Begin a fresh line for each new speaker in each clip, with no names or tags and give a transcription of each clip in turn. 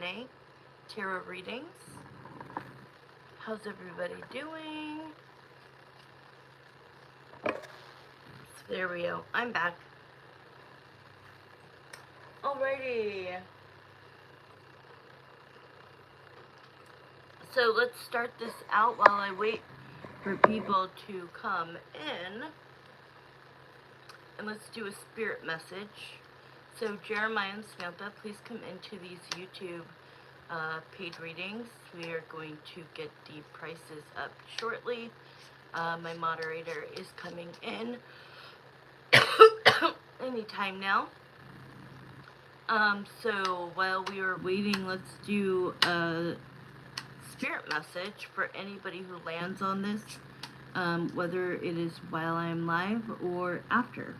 Renee Tarot Readings. How's everybody doing? So there we go. I'm back. Alrighty. So let's start this out while I wait for people to come in. And let's do a spirit message. So Jeremiah and Samantha, please come into these YouTube paid readings. We are going to get the prices up shortly. My moderator is coming in anytime now. So while we are waiting, let's do a spirit message for anybody who lands on this, whether it is while I'm live or after.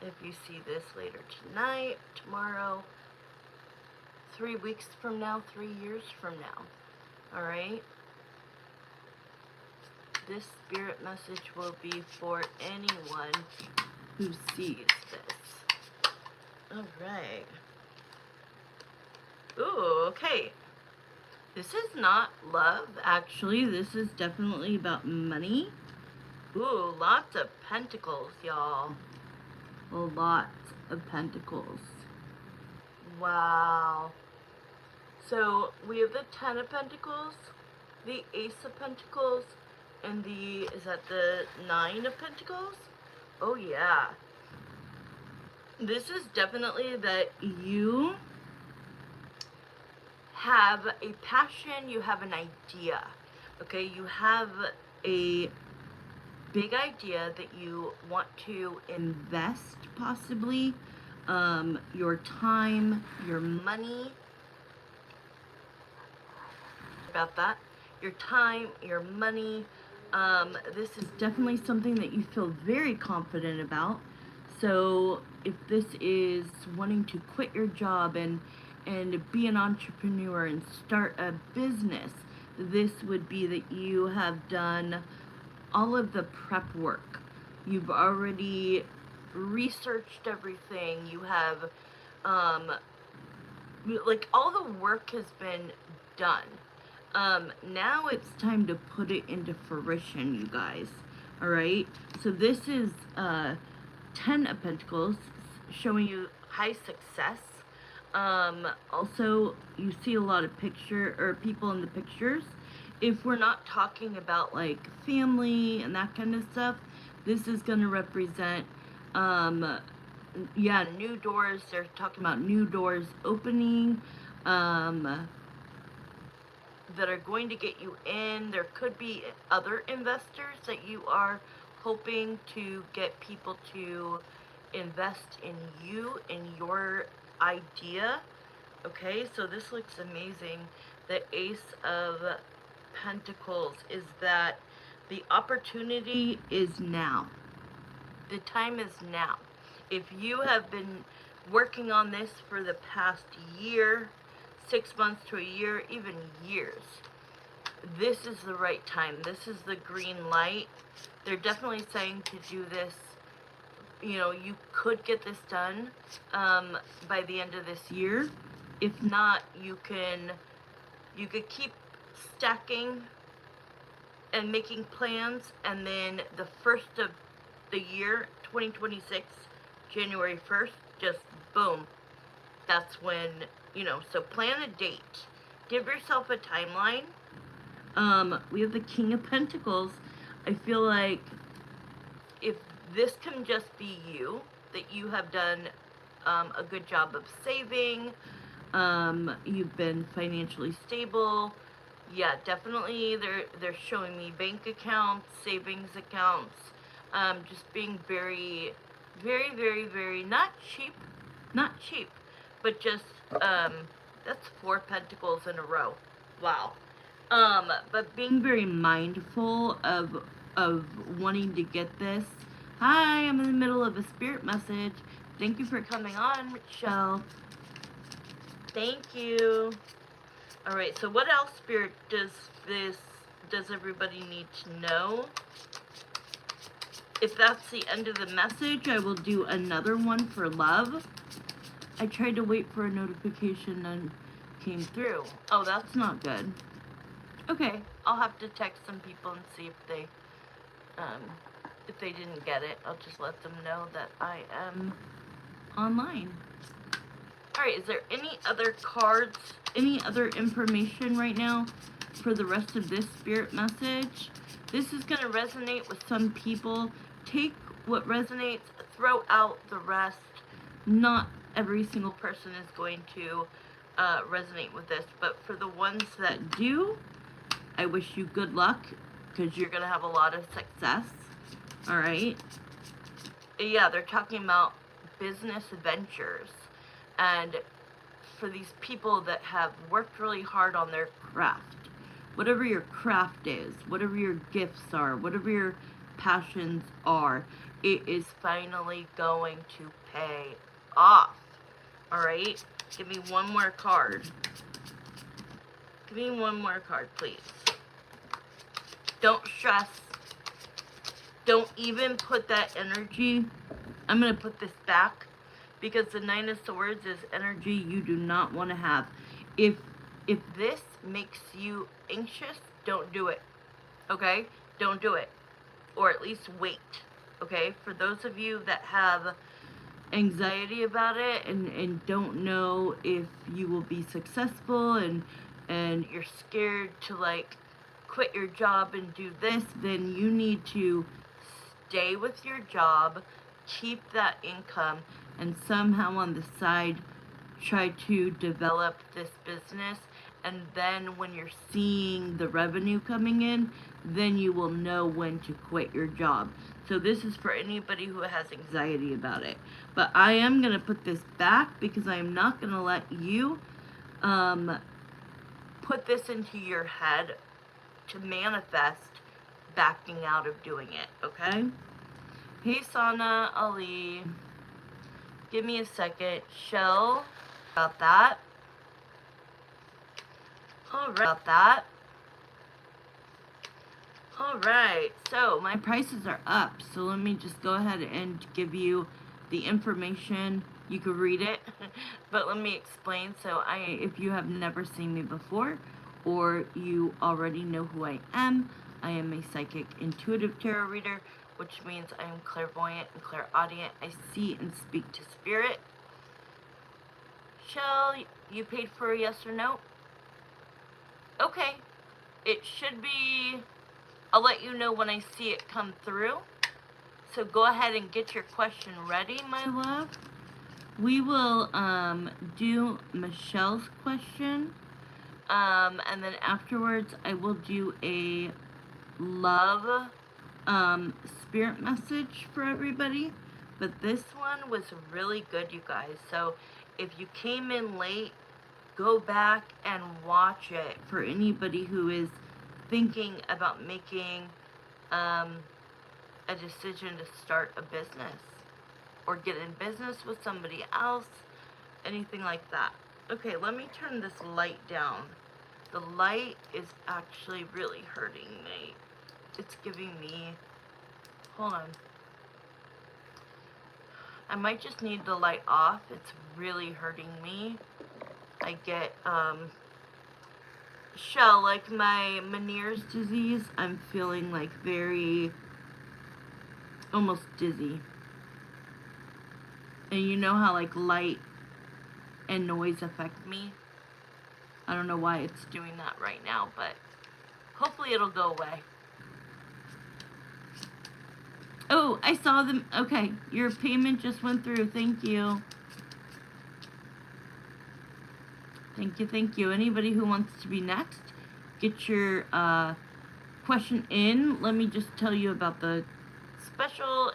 If you see this later tonight, tomorrow, 3 weeks from now, 3 years from now, alright? This spirit message will be for anyone who sees this. Alright. Ooh, okay. This is not love, actually. This is definitely about money. Ooh, lots of pentacles, y'all. A lot of pentacles. Wow. So we have the 10 of Pentacles, the Ace of Pentacles, and is that the 9 of Pentacles? Oh yeah. This is definitely that you have a passion, you have an idea, okay? You have a big idea that you want to invest, possibly, your time, your money, about that, your time, your money. This is definitely something that you feel very confident about. So if this is wanting to quit your job and be an entrepreneur and start a business, this would be that you have done all of the prep work. You've already researched everything. You have, like, all the work has been done. Now it's time to put it into fruition, you guys. Alright? So this is 10 of Pentacles, showing you high success. Also, you see a lot of people in the pictures. If we're not talking about, like, family and that kind of stuff, this is going to represent, yeah, new doors. They're talking about new doors opening, that are going to get you in. There could be other investors that you are hoping to get people to invest in you, in your idea. Okay, so this looks amazing. The Ace of Pentacles is that the opportunity is now. The time is now. If you have been working on this for the past year, 6 months to a year, even years, this is the right time. This is the green light. They're definitely saying to do this. You know, you could get this done by the end of this year. If not, you could keep stacking and making plans, and then the first of the year, 2026, January 1st, just boom. That's when, you know, so plan a date. Give yourself a timeline. We have the King of Pentacles. I feel like if this can just be you, that you have done a good job of saving, you've been financially stable. Yeah, definitely they're showing me bank accounts, savings accounts, just being very, very, very, very, not cheap, but just, that's 4 pentacles in a row. Wow. But being very mindful of wanting to get this. Hi, I'm in the middle of a spirit message. Thank you for coming on, Michelle. Thank you. Alright, so what else, Spirit, does everybody need to know? If that's the end of the message, I will do another one for love. I tried to wait for a notification and came through. Oh, that's not good. Okay, I'll have to text some people and see if they didn't get it. I'll just let them know that I am online. Alright, is there any other cards, any other information right now for the rest of this spirit message? This is going to resonate with some people. Take what resonates, throw out the rest. Not every single person is going to resonate with this, but for the ones that do, I wish you good luck, because you're going to have a lot of success. Alright? Yeah, they're talking about business ventures. And for these people that have worked really hard on their craft, whatever your craft is, whatever your gifts are, whatever your passions are, it is finally going to pay off. Alright? Give me one more card. Give me one more card, please. Don't stress. Don't even put that energy. I'm going to put this back, because the Nine of Swords is energy you do not want to have. If this makes you anxious, don't do it. Okay? Don't do it. Or at least wait. Okay? For those of you that have anxiety about it and don't know if you will be successful, and you're scared to like quit your job and do this, then you need to stay with your job, keep that income, and somehow on the side try to develop this business. And then when you're seeing the revenue coming in, then you will know when to quit your job. So this is for anybody who has anxiety about it. But I am going to put this back, because I am not going to let you put this into your head to manifest backing out of doing it, okay? Hey, Sana, Ali. Give me a second. Shell, about that. Alright, so my prices are up, so let me just go ahead and give you the information. You can read it, but let me explain. So if you have never seen me before, or you already know who I am a psychic intuitive tarot reader, which means I am clairvoyant and clairaudient. I see and speak to spirit. Shell, you paid for a yes or no? Okay. It should be... I'll let you know when I see it come through. So go ahead and get your question ready, my love. We will do Michelle's question. And then afterwards, I will do a love spirit message for everybody. But this one was really good, you guys. So if you came in late, go back and watch it. For anybody who is thinking about making a decision to start a business or get in business with somebody else, anything like that. Okay, let me turn this light down. The light is actually really hurting me. It's giving me... Hold on. I might just need the light off. It's really hurting me. I get, Shell, like my Meniere's disease, I'm feeling like very, almost dizzy. And you know how like light and noise affect me? I don't know why it's doing that right now, but hopefully it'll go away. Oh, I saw them. Okay, your payment just went through. Thank you. Thank you, thank you. Anybody who wants to be next, get your question in. Let me just tell you about the special.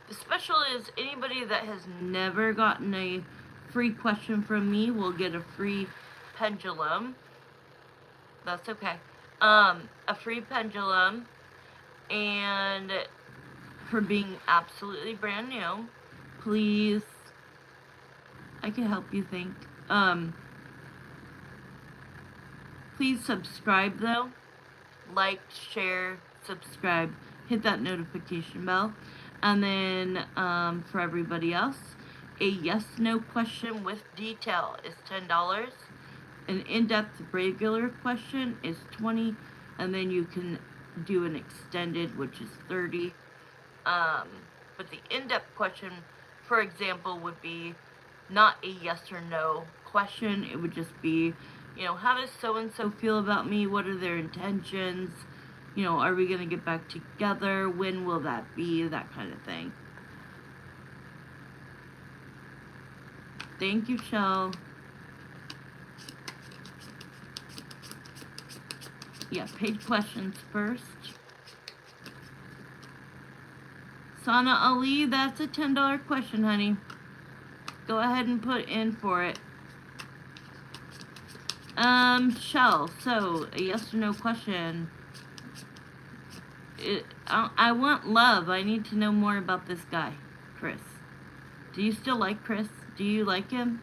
The special is anybody that has never gotten a free question from me will get a free pendulum. That's okay. A free pendulum, and for being absolutely brand new, please, I can help you think. Please subscribe though. Like, share, subscribe, hit that notification bell. And then for everybody else, A yes/no question with detail is $10. An in-depth regular question is $20, and then you can do an extended, which is $30. But the in-depth question, for example, would be not a yes or no question. It would just be, how does so-and-so feel about me? What are their intentions? Are we going to get back together? When will that be? That kind of thing. Thank you, Shell. Yeah, paid questions first. Sana Ali, that's a $10 question, honey. Go ahead and put in for it. Shell, so a yes or no question. I want love. I need to know more about this guy, Chris. Do you still like Chris? Do you like him?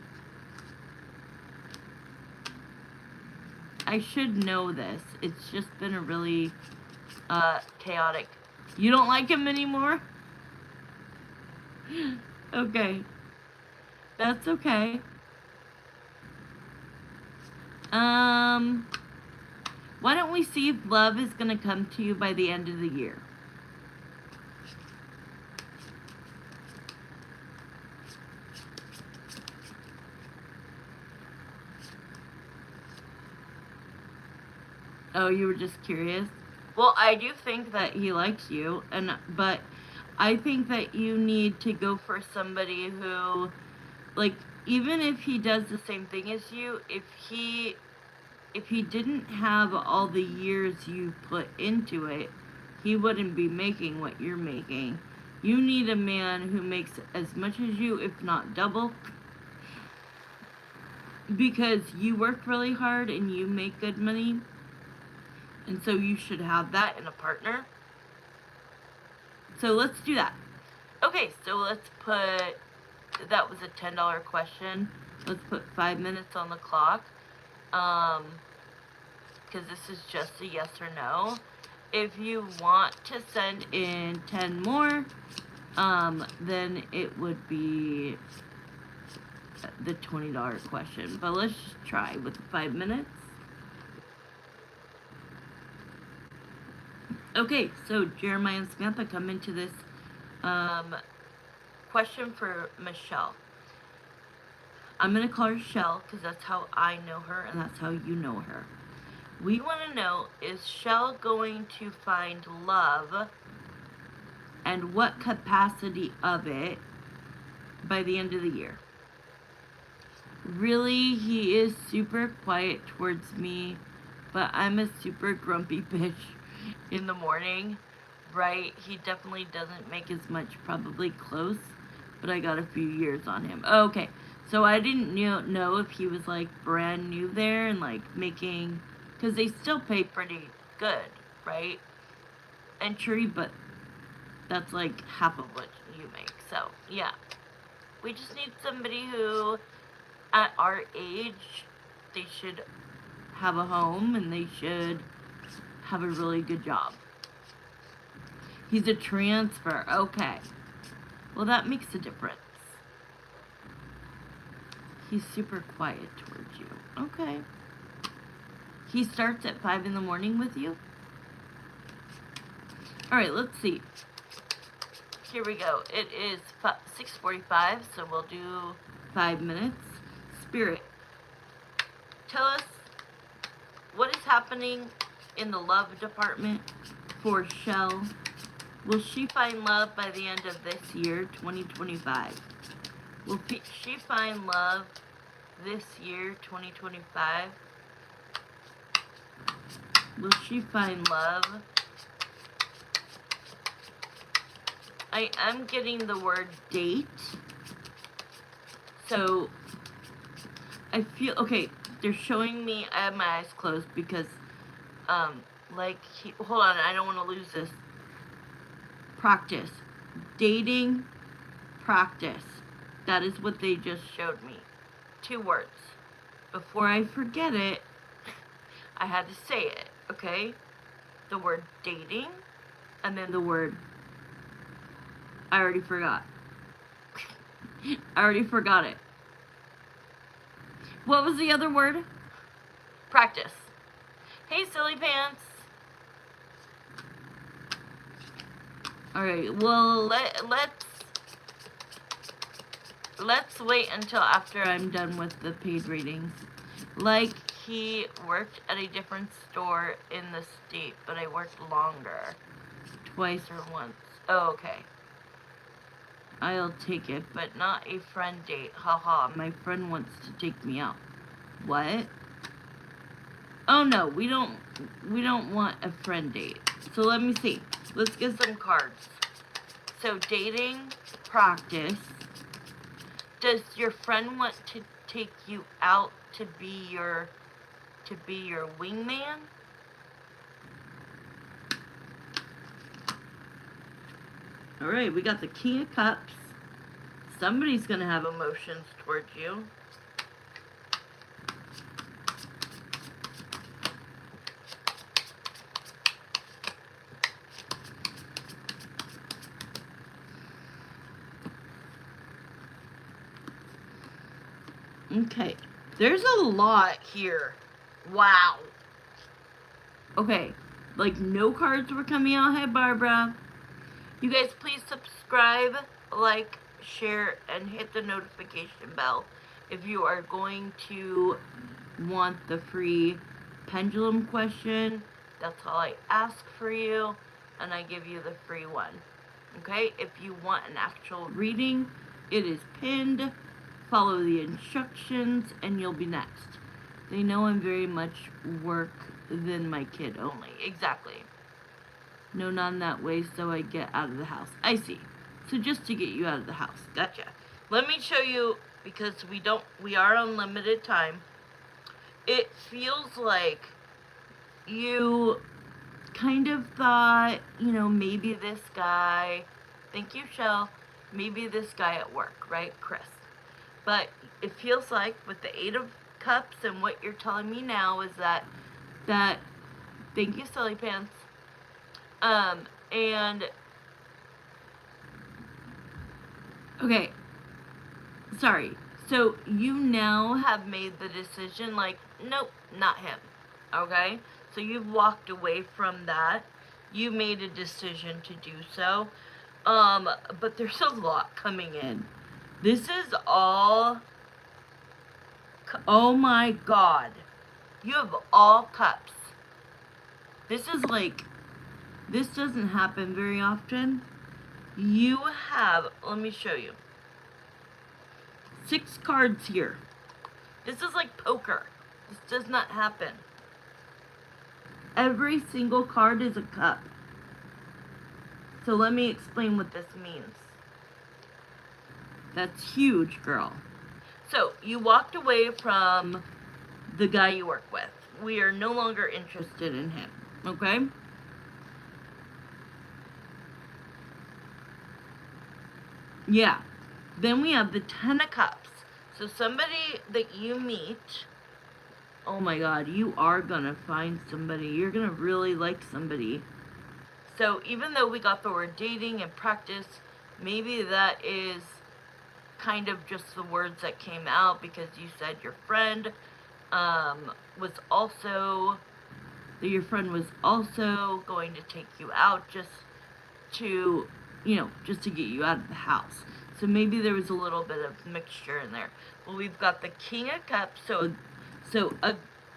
I should know this. It's just been a really chaotic. You don't like him anymore? Okay. That's okay. Why don't we see if love is gonna come to you by the end of the year? Oh, you were just curious? Well, I do think that he likes you, but I think that you need to go for somebody who, like, even if he does the same thing as you, if he didn't have all the years you put into it, he wouldn't be making what you're making. You need a man who makes as much as you, if not double, because you work really hard and you make good money, and so you should have that in a partner. So let's do that. Okay, so let's put, that was a $10 question. Let's put 5 minutes on the clock. Because this is just a yes or no. If you want to send in 10 more, then it would be the $20 question. But let's just try with 5 minutes. Okay, so Jeremiah and Samantha come into this question for Michelle. I'm going to call her Shell because that's how I know her and that's how you know her. We want to know, is Shell going to find love, and what capacity of it by the end of the year? Really, he is super quiet towards me, but I'm a super grumpy bitch in the morning, right? He definitely doesn't make as much, probably close, but I got a few years on him. Okay, so I didn't know if he was like brand new there and like making, because they still pay pretty good, right? Entry, but that's like half of what you make. So yeah, we just need somebody who at our age, they should have a home and they should have a really good job. He's a transfer. Okay. Well, that makes a difference. He's super quiet towards you. Okay. He starts at 5 in the morning with you? Alright, let's see. Here we go. It is 6:45, so we'll do 5 minutes. Spirit, tell us what is happening in the love department for Shell. Will she find love by the end of this year, 2025? Will she find love this year, 2025? Will she find love? I am getting the word date. So, I feel, okay, they're showing me, I have my eyes closed because, hold on, I don't want to lose this. Practice. Dating, practice. That is what they just showed me. 2 words. Before I forget it, I had to say it, okay? The word dating, and then the word, I already forgot.
I already forgot it. What was the other word?
Practice. Hey, silly pants.
Alright, well,
let's wait until after
I'm done with the paid readings. Like,
he worked at a different store in the state, but I worked longer.
twice
or once. Oh, okay.
I'll take it,
But not a friend date. Haha.
my friend wants to take me out. What? Oh no, we don't want a friend date. So let me see. Let's get
some cards. So dating,
practice.
Does your friend want to take you out to be your wingman?
Alright, we got the King of Cups. Somebody's gonna have
emotions towards you.
Okay, there's a lot here.
Wow.
Okay, like no cards were coming out. Hi, Barbara.
You guys please subscribe, like, share, and hit the notification bell if you are going to
want the free pendulum question.
That's all I ask for you, and I give you the free one. Okay? If you want an actual
reading, it is pinned. Follow the instructions, and you'll be next. They know I'm very much work than my kid only.
Exactly.
No, not in that way, so I get out of the house. I see. So just to get you out of the house.
Gotcha. Let me show you, because we are on limited time. It feels like
you kind of thought, you know, maybe this guy,
thank you, Shell, maybe this guy at work, right, Chris? But it feels like with the 8 of Cups and what you're telling me now is that, thank you, silly pants, and,
okay, sorry, so you now
have made the decision, like, nope, not him, okay? So you've walked away from that. You made a decision to do so. But there's a lot coming in. This is all, oh my God. You have all cups.
This is like, this doesn't happen very often.
You have, let me show you.
6 cards here.
This is like poker. This does not happen.
Every single card is a cup. So let me explain what
this means.
That's huge, girl.
So you walked away from the guy you work with. We are no longer interested in him, okay?
Yeah. Then we have the 10
of Cups. So somebody that you meet,
oh my God, you are gonna find somebody. You're gonna really like somebody.
So even though we got the word dating and practice, maybe that is kind of just the words that came out because you said your friend was also,
that your friend was also
going to take you out just
to, you know, just to get you out of the house. So maybe there was a little bit of
mixture in there. Well, we've got the King of Cups, so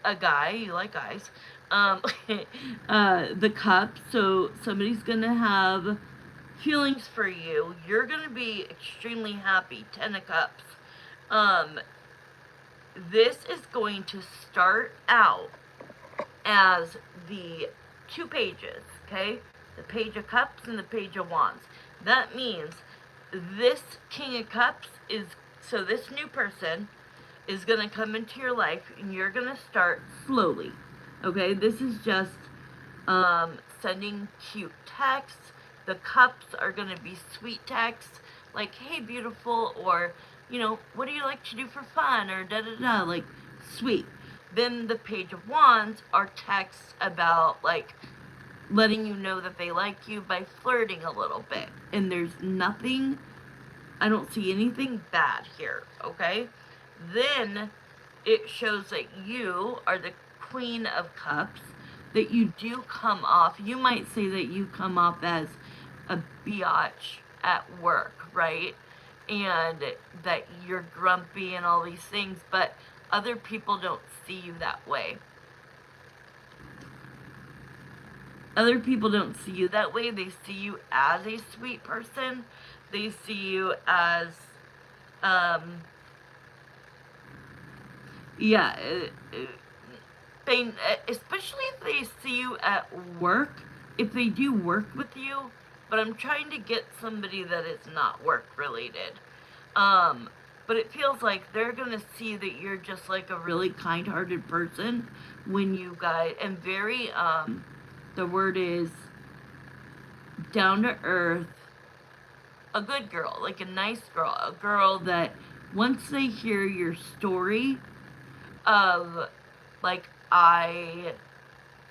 a guy, you like guys,
the cup, so somebody's gonna have
feelings for you. You're gonna be extremely happy. 10 of Cups. This is going to start out as the 2 pages, okay? The Page of Cups and the Page of Wands. That means this King of Cups is, so this new person is going to come into your life and you're going to start
slowly, okay? This is just
sending cute texts. The cups are going to be sweet texts like, hey, beautiful, or, you know, what do you like to do for fun, or da-da-da,
like sweet.
Then the Page of Wands are texts about, like, letting you know that they like you by flirting a little bit.
And there's nothing
I don't see anything bad here, okay? Then it shows that you are the Queen of Cups, that you do come off, you might say that you come off as a biatch at work, right? And that you're grumpy and all these things, but other people don't see you that way. Other people don't see you that way. They see you as a sweet person. They see you as, yeah, they, especially if they see you at work, if they do work with you, but I'm trying to get somebody that is not work related. But it feels like they're gonna see that you're just like a really kind-hearted person when you guys, and very, the word is down to earth, a good girl, like a nice girl, a girl that once they hear your story of, like, I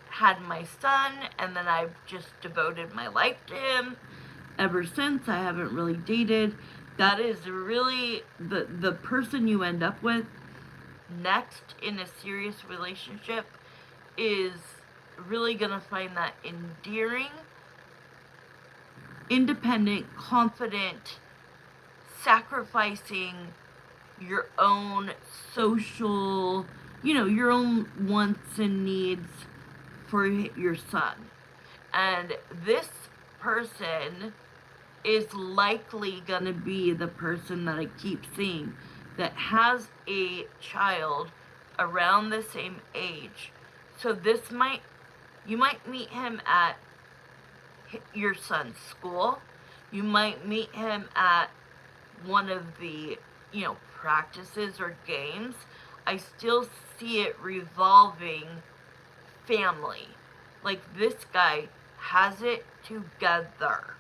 had my son and then I've just devoted my life to him ever since, I haven't really dated, that is really the person you end up with next in a serious relationship is really gonna find that endearing, independent, confident, sacrificing your own social, your own wants and needs for your son. And this person is likely going to be the person that I keep seeing that has a child around the same age. So you might meet him at your son's school. You might meet him at one of the, practices or games. I still see it revolving family. Like, this guy has it together.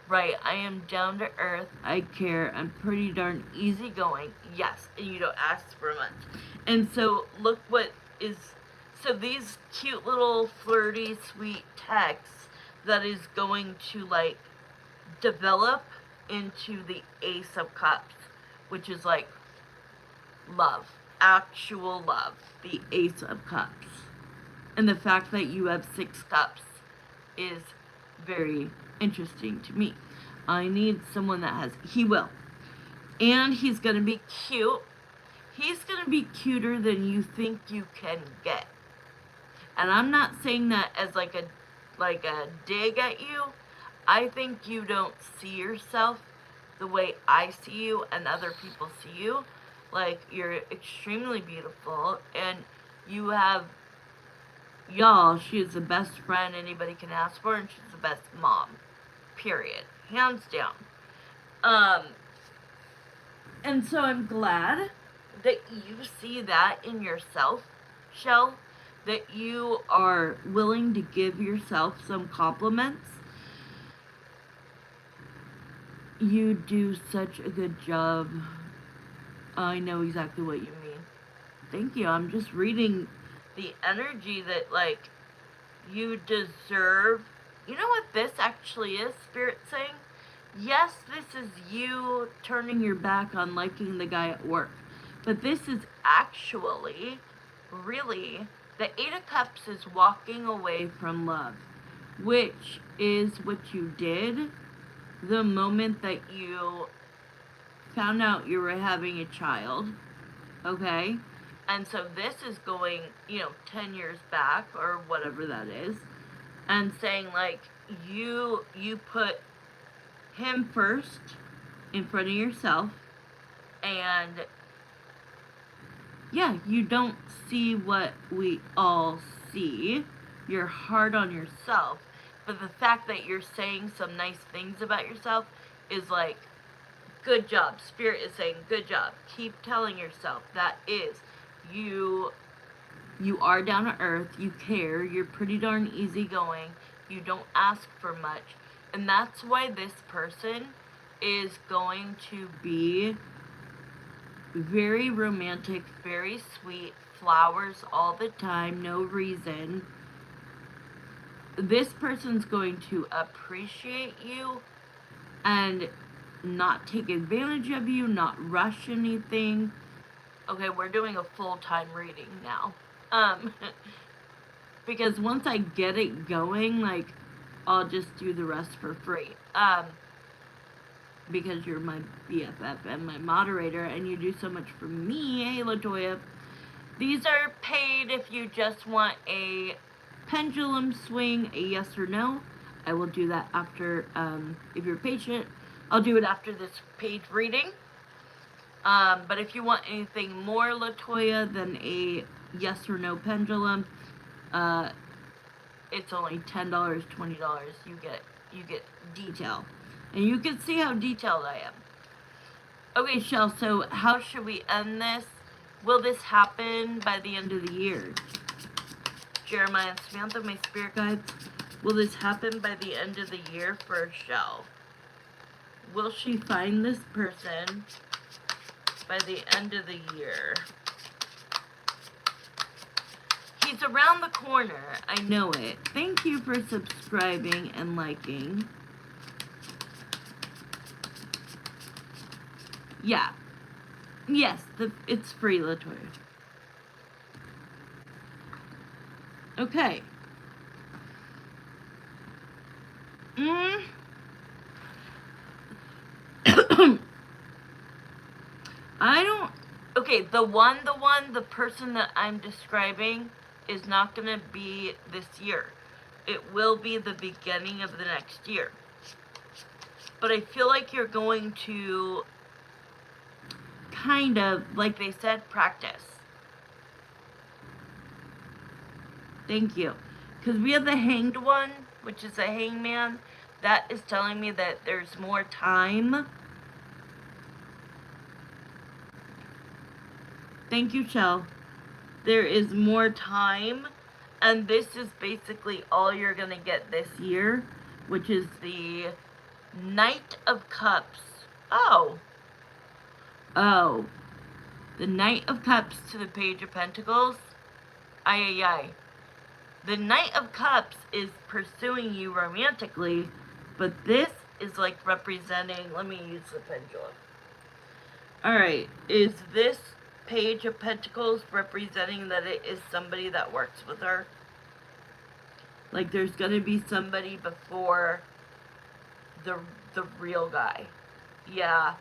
Right, I am down to earth, I care, I'm pretty darn easygoing, yes, and you don't ask for much. And so, look what is, so these cute little flirty, sweet texts that is going to, like, develop into the Ace of Cups, which is, like, love, actual love, the Ace of Cups. And the fact that you have 6 cups is very interesting to me. I need someone that has, he will. And he's going to be cute. He's going to be cuter than you think you can get. And I'm not saying that as like a dig at you. I think you don't see yourself the way I see you and other people see you. Like, you're extremely beautiful and you have, y'all, she is the best friend anybody can ask for, and she's the best mom. Period. Hands down. And so I'm glad that you see that in yourself, Shell, that you are willing to give yourself some compliments. You do such a good job. I know exactly what you mean. Thank you. I'm just reading the energy that, like, you deserve. You know what this actually is, Spirit saying? Yes, this is you turning your back on liking the guy at work. But this is actually, really, the 8 of Cups is walking away from love, which is what you did the moment that you found out you were having a child, okay? And so this is going, 10 years back or whatever that is, and saying, like, you put him first in front of yourself, and yeah, you don't see what we all see. You're hard on yourself, but the fact that you're saying some nice things about yourself is like, good job. Spirit is saying, good job. Keep telling yourself that is, you are down to earth, you care, you're pretty darn easygoing, you don't ask for much, and that's why this person is going to be very romantic, very sweet, flowers all the time, no reason. This person's going to appreciate you and
not take advantage of you, not rush anything.
Okay, we're doing a full-time reading now.
Because once I get it going, like, I'll just do the rest for free. Because you're my BFF and my moderator, and you do so much for me. Hey, LaToya.
These are paid if you just want a
pendulum swing, a yes or no. I will do that after, if you're patient, I'll do it after this
paid reading. But if you want anything more, LaToya,
than a yes or no pendulum,
it's only $10, $20. You get detail.
And you can see how detailed I am.
Okay, Shell, so how should we end this? Will this happen by the end of the year? Jeremiah and Samantha, my spirit guides, will this happen by the end of the year for Shell? Will she find this person by the end of the year? He's around the corner.
I know it. Thank you for subscribing and liking. Yeah. Yes, it's free, LaToya. Okay. I don't...
Okay, the person that I'm describing is not going to be this year. It will be the beginning of the next year. But I feel like you're going to
kind of,
like they said, practice.
Thank you. Because we have the Hanged One,
which is a hangman. That is telling me that there's more time.
Thank you, Shell. There is more time.
And this is basically all you're going to get this year,
which is
the Knight of Cups. Oh.
The Knight of Cups
to the Page of Pentacles. Ay. The Knight of Cups is pursuing you romantically, but this is like representing, let me use the pendulum.
Alright,
is this Page of Pentacles representing that it is somebody that works with her?
Like there's gonna be
somebody before the real guy. Yeah.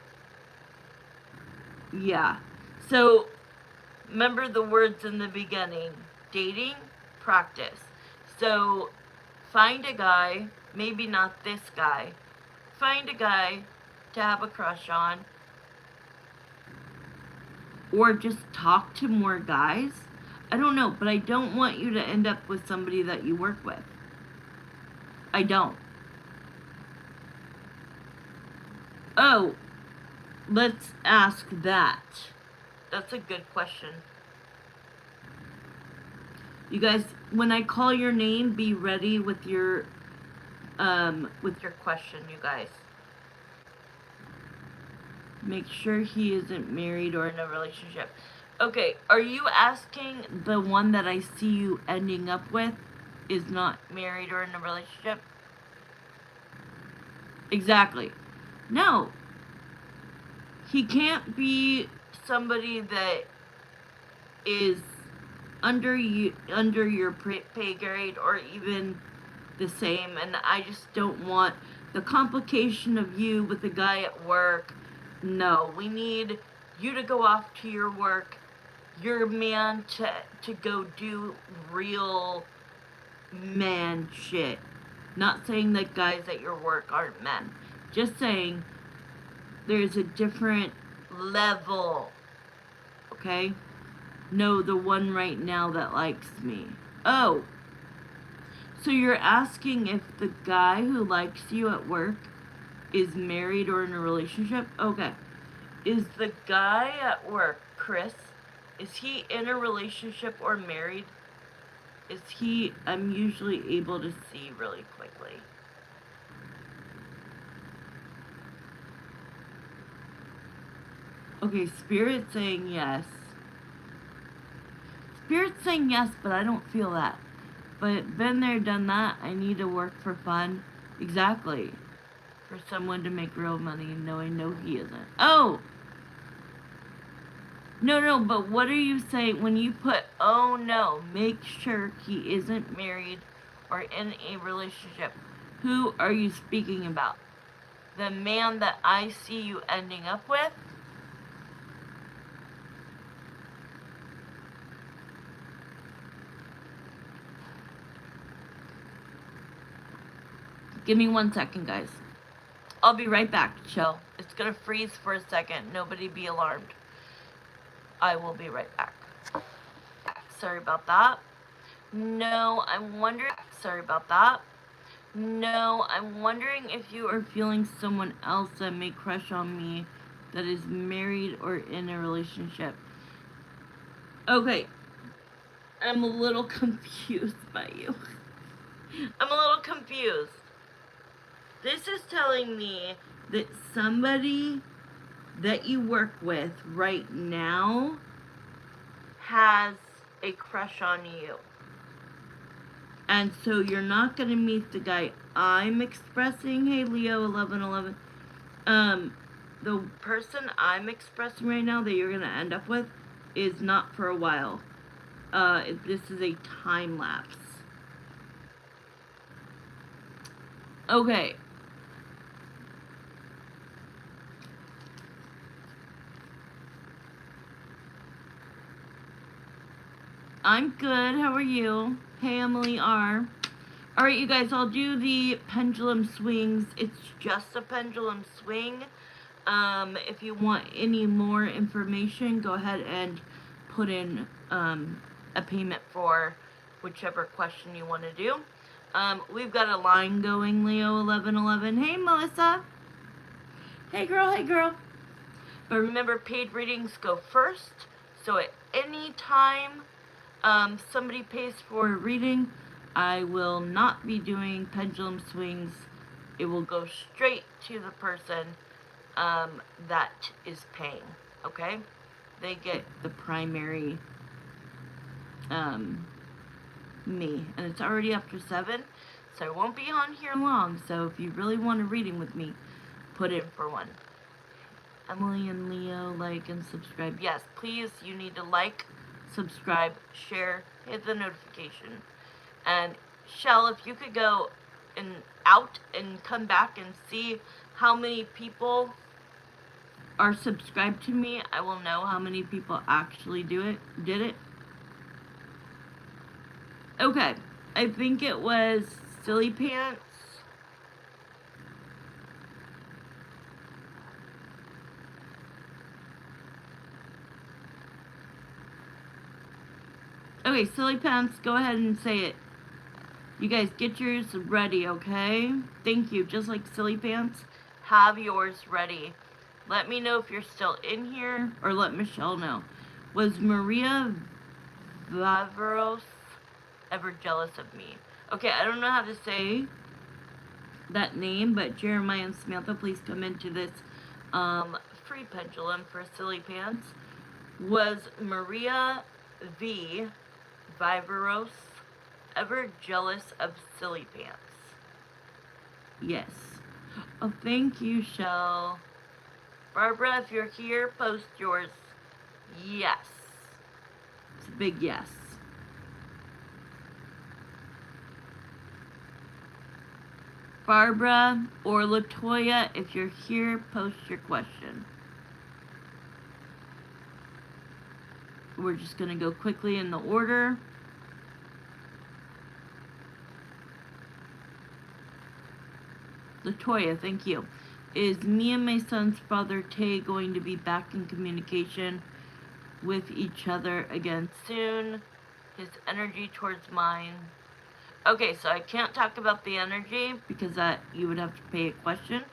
So, remember the words in the beginning. Dating, practice. So, find a guy, maybe not this guy. Find a guy to have a crush on.
Or just talk to more guys. I don't know, but I don't want you to end up with somebody that you work with. I don't. Oh, let's ask that.
That's a good question.
You guys, when I call your name, be ready with your
question, you guys.
Make sure he isn't married or
in a relationship. Okay, are you asking
the one that I see you ending up with is not
married or in a relationship?
Exactly. No. He can't be
somebody that
is under your pay grade or even the same, and I just don't want the complication of you with a guy at work.
No, we need you to go off to your work, your man to go do real
man shit. Not saying that guys at your work aren't men. Just saying there's a different
level.
Okay? No, the one right now that likes me. Oh. So you're asking if the guy who likes you at work is married or in a relationship? Okay.
Is the guy at work, Chris, is he in a relationship or married?
Is he, I'm usually able to
see really quickly.
Okay, Spirit's saying yes. Spirit's saying yes, but I don't feel that. But been there, done that. I need to work for fun. Exactly. for someone to make real money, knowing no he isn't. Oh! No, but what are you saying when you put, oh no, make sure he isn't married or in a relationship? Who are you speaking about? The man that I see you ending up with? Give me 1 second, guys. I'll be right back, chill. It's gonna freeze for a second. Nobody be alarmed. I will be right back. Sorry about that. No, I'm wondering. Sorry about that. No, I'm wondering if you are feeling someone else that may crush on me that is married or in a relationship. Okay. I'm a little confused by you. I'm a little confused. This is telling me that somebody that you work with right now has a crush on you. And so you're not going to meet the guy I'm expressing. Hey, Leo 1111. The person I'm expressing right now that you're going to end up with is not for a while. This is a time lapse. Okay. I'm good. How are you? Hey, Emily R. Alright, you guys, I'll do the pendulum swings. It's just a pendulum swing. If you want any more information, go ahead and put in a payment for whichever question you want to do. We've got a line going, Leo 1111. Hey, Melissa. Hey, girl. Hey, girl. But remember, paid readings go first. So at any time somebody pays for a reading, I will not be doing pendulum swings. It will go straight to the person that is paying, okay? They get the primary me. And it's already after 7, so I won't be on here long. So if you really want a reading with me, put in for one. Emily and Leo, like and subscribe. Yes, please, you need to like, subscribe, share, hit the notification. And Shell, if you could go out and come back and see how many people are subscribed to me, I will know how many people actually did it. Okay, I think it was Silly Pants. Okay, Silly Pants, go ahead and say it. You guys get yours ready, okay? Thank you. Just like Silly Pants, have yours ready. Let me know if you're still in here, or let Michelle know. Was Maria Vaveros ever jealous of me? Okay, I don't know how to say that name, but Jeremiah and Samantha, please come into this free pendulum for Silly Pants. Was Maria V. Viveros ever jealous of Silly Pants? Yes. Oh, thank you, Shell. Barbara, if you're here, post yours. Yes. It's a big yes. Barbara or Latoya, if you're here, post your question. We're just going to go quickly in the order. Latoya, thank you. Is me and my son's father, Tay, going to be back in communication with each other again soon? His energy towards mine. Okay, so I can't talk about the energy because that you would have to pay a question.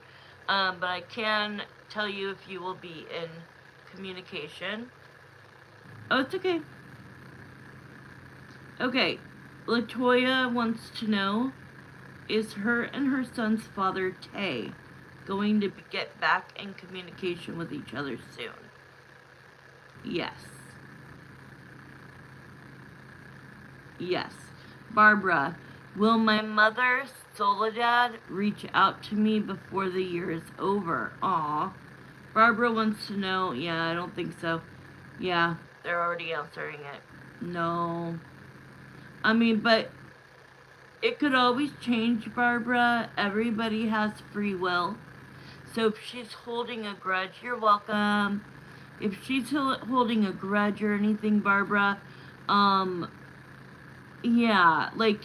But I can tell you if you will be in communication. Oh, it's okay. Okay, Latoya wants to know, is her and her son's father, Tay, going to get back in communication with each other soon? Yes. Yes. Barbara, Will my mother, Soledad, reach out to me before the year is over? Aw. Barbara wants to know. Yeah, I don't think so. Yeah.
They're already answering it.
No. I mean, but it could always change, Barbara. Everybody has free will. So if she's holding a grudge, you're welcome. If she's holding a grudge or anything, Barbara, yeah, like,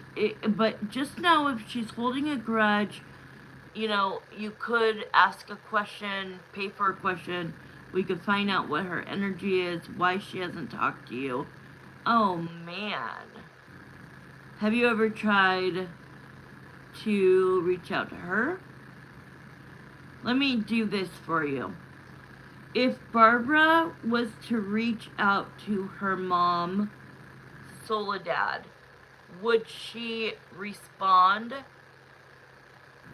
but just know if she's holding a grudge, you know, you could ask a question, pay for a question. We could find out what her energy is, why she hasn't talked to you. Oh man. Have you ever tried to reach out to her? Let me do this for you. If Barbara was to reach out to her mom, Soledad, would she respond?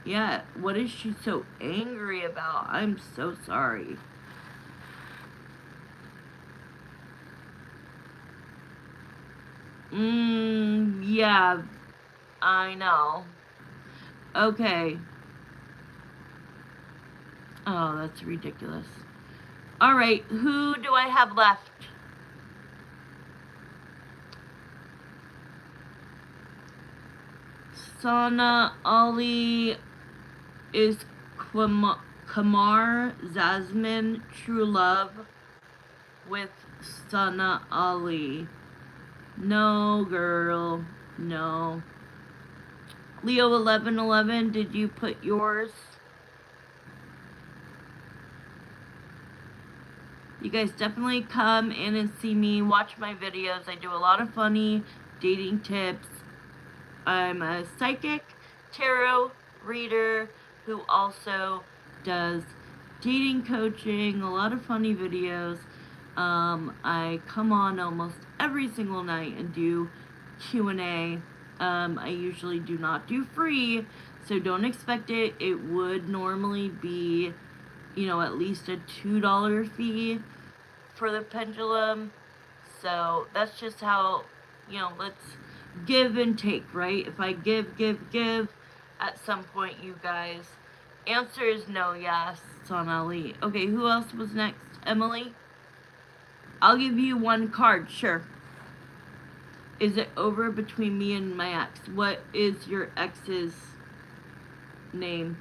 Yeah, what is she so angry about? I'm so sorry. Yeah, I know. Okay. Oh, that's ridiculous. Alright, who do I have left? Sana, Ali, is Kamar, Zasmine, True Love with Sana, Ali. No, girl. No. Leo 1111, did you put yours? You guys definitely come in and see me, watch my videos. I do a lot of funny dating tips. I'm a psychic tarot reader who also does dating coaching, a lot of funny videos. I come on almost every single night and do Q&A. I usually do not do free, so don't expect it. It would normally be, you know, at least a $2 fee for the pendulum. So that's just how, you know, let's give and take, right? If I give, at some point, you guys. Answer is no, yes. It's on Ali. Okay, who else was next? Emily? I'll give you one card, sure. Is it over between me and my ex? What is your ex's name?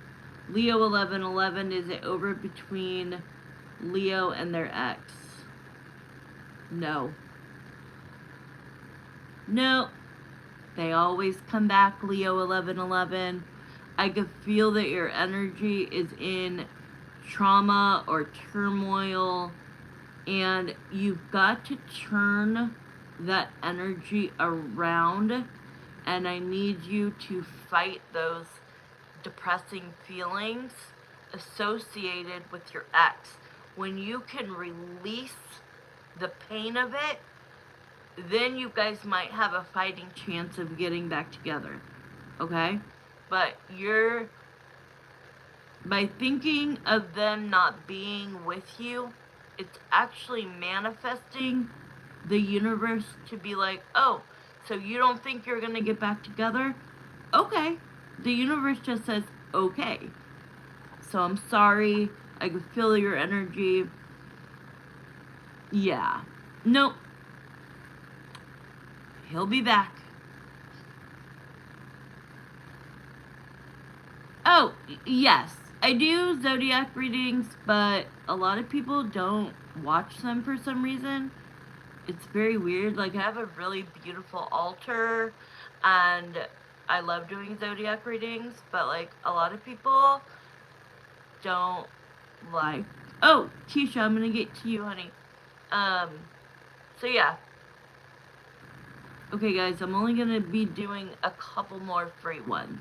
Leo 1111, is it over between Leo and their ex? No. No. They always come back, Leo 1111. I could feel that your energy is in trauma or turmoil, and you've got to turn that energy around, and I need you to fight those depressing feelings associated with your ex. When you can release the pain of it, then you guys might have a fighting chance of getting back together. Okay? But by thinking of them not being with you, it's actually manifesting the universe to be like, oh, so you don't think you're going to get back together? Okay. The universe just says, okay. So I'm sorry. I can feel your energy. Yeah. Nope. He'll be back. Oh, yes. I do zodiac readings, but a lot of people don't watch them for some reason. It's very weird. Like, I have a really beautiful altar, and I love doing zodiac readings, but, like, a lot of people don't like... Oh, Keisha, I'm gonna get to you, honey. So yeah. Okay, guys, I'm only gonna be doing a couple more free ones.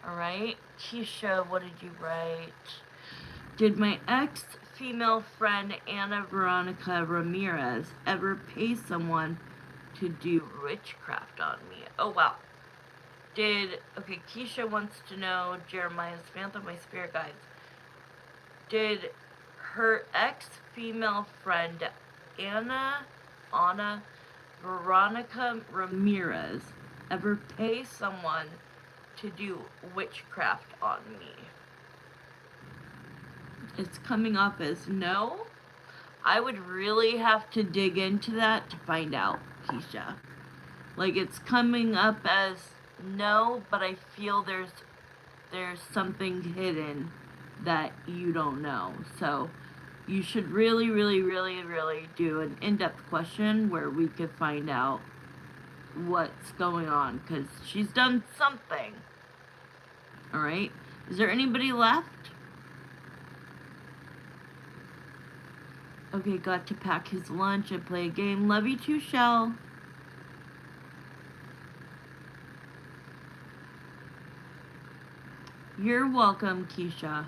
Alright? Keisha, what did you write? Did my ex-female friend Anna Veronica Ramirez ever pay someone to do witchcraft on me? Oh, wow. Okay, Keisha wants to know, Jeremiah, Samantha, my spirit guides. Did her ex-female friend Anna Veronica Ramirez
ever pay someone to do witchcraft on me?
It's coming off as no. I would really have to dig into that to find out, Keisha. Like, it's coming up as no, but I feel there's something hidden that you don't know. So you should really, really, really, really do an in-depth question where we could find out what's going on, because she's done something. All right. Is there anybody left? Okay, got to pack his lunch and play a game. Love you too, Shell. You're welcome, Keisha.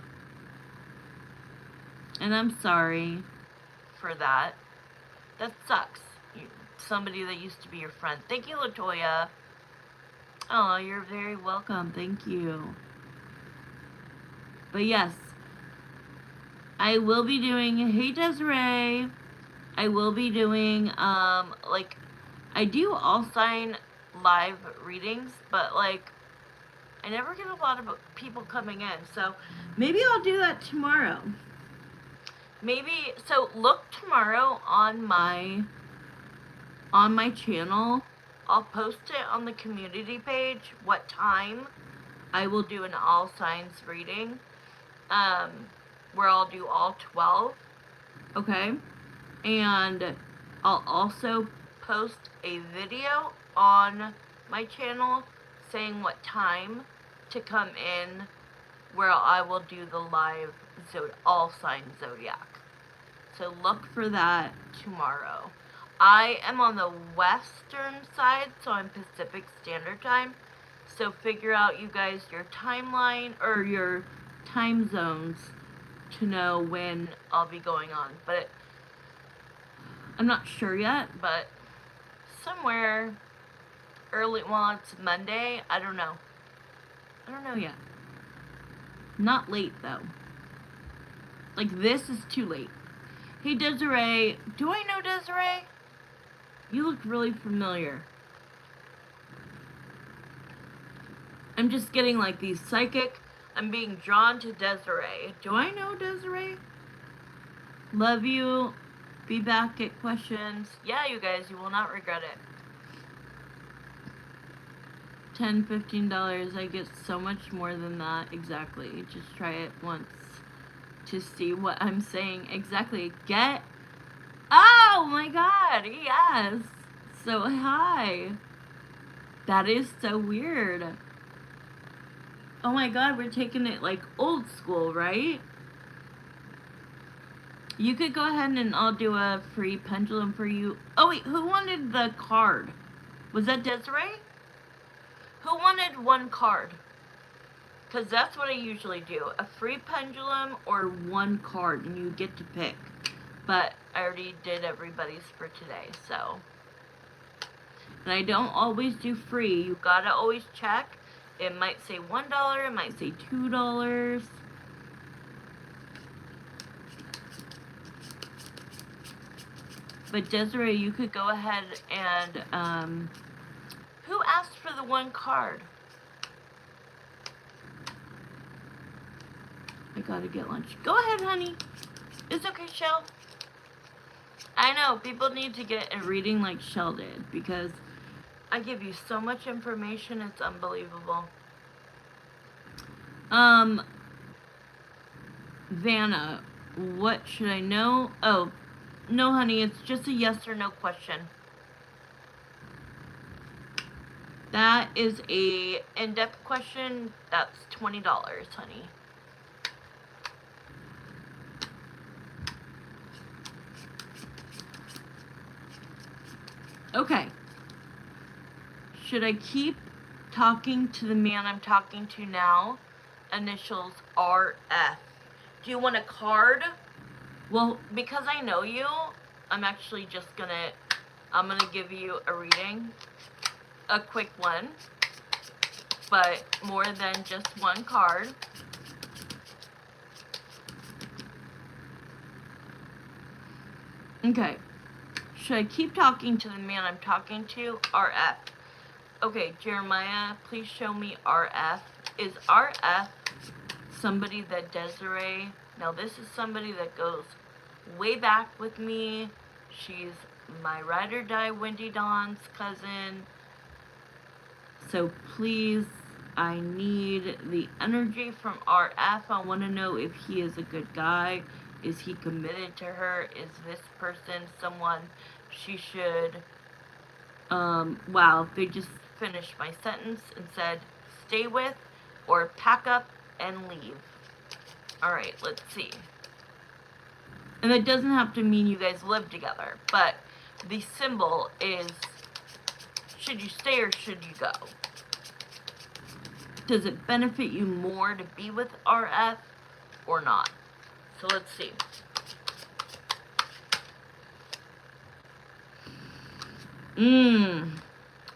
And I'm sorry
For that. That sucks. Somebody that used to be your friend. Thank you, Latoya.
Oh, you're very welcome. Thank you. But yes, I will be doing, hey Desiree, I will be doing,
Like, I do all sign live readings, but like, I never get a lot of people coming in, so
maybe I'll do that tomorrow.
maybe, so look tomorrow on my channel. I'll post it on the community page what time I will do an all signs reading, where I'll do all 12.
Okay. And I'll also
post a video on my channel saying what time to come in, where I will do the live all sign zodiac. So look for that tomorrow. I am on the western side, so I'm Pacific Standard Time. So figure out, you guys, your timeline or your time zones to know when I'll be going on. But
I'm not sure yet,
but somewhere early, well, it's Monday, I don't know yet.
Not late though. Like, this is too late. Hey Desiree,
Do I know Desiree?
you look really familiar. I'm just getting like these psychic.
I'm being drawn to Desiree.
Do I know Desiree? Love you. Be back at questions.
Yeah, you guys, you will not regret it.
$10, $15. I get so much more than that. Exactly. Just try it once to see what I'm saying. Exactly. Oh my god. Yes. So hi. That is so weird. Oh my god, we're taking it like old school, right? You could go ahead and I'll do a free pendulum for you. Oh wait, who wanted the card? Was that
Desiree? Who wanted one card? Because that's what I usually do. A free pendulum
or one card, and you get to pick.
But I already did everybody's for today, so.
And I don't always do free.
You gotta always check. It might say $1, it might say $2.
But Desiree, you could go ahead and,
who asked for the one card?
I gotta get lunch. Go ahead, honey.
It's okay, Shell. I know, people need to get
a reading like Shell did, because
I give you so much information, it's unbelievable.
Vanna, what should I know? Oh, no, honey, it's just a yes
or no question.
That is a
in-depth question. That's $20, honey.
Okay. Should I keep talking to the man
I'm talking to now? Initials RF. Do you want a card?
Well,
because I know you, I'm actually just I'm gonna give you a reading. A quick one. But more than just one card.
Okay. Should I keep talking to the
man I'm talking to? RF. Okay, Jeremiah, please show me RF. Is RF somebody that Desiree... Now, this is somebody that goes way back with me. She's my ride or die Wendy Dawn's cousin. So please, I need the energy from RF. I want to know if he is a good guy. Is he committed to her? Is this person someone she should... wow, they just finished my sentence and said stay with or pack up and leave. Alright, let's see. And that doesn't have to mean you guys live together, but the symbol is, should you stay or should you go? Does it benefit you more to be with RF or not? So let's see.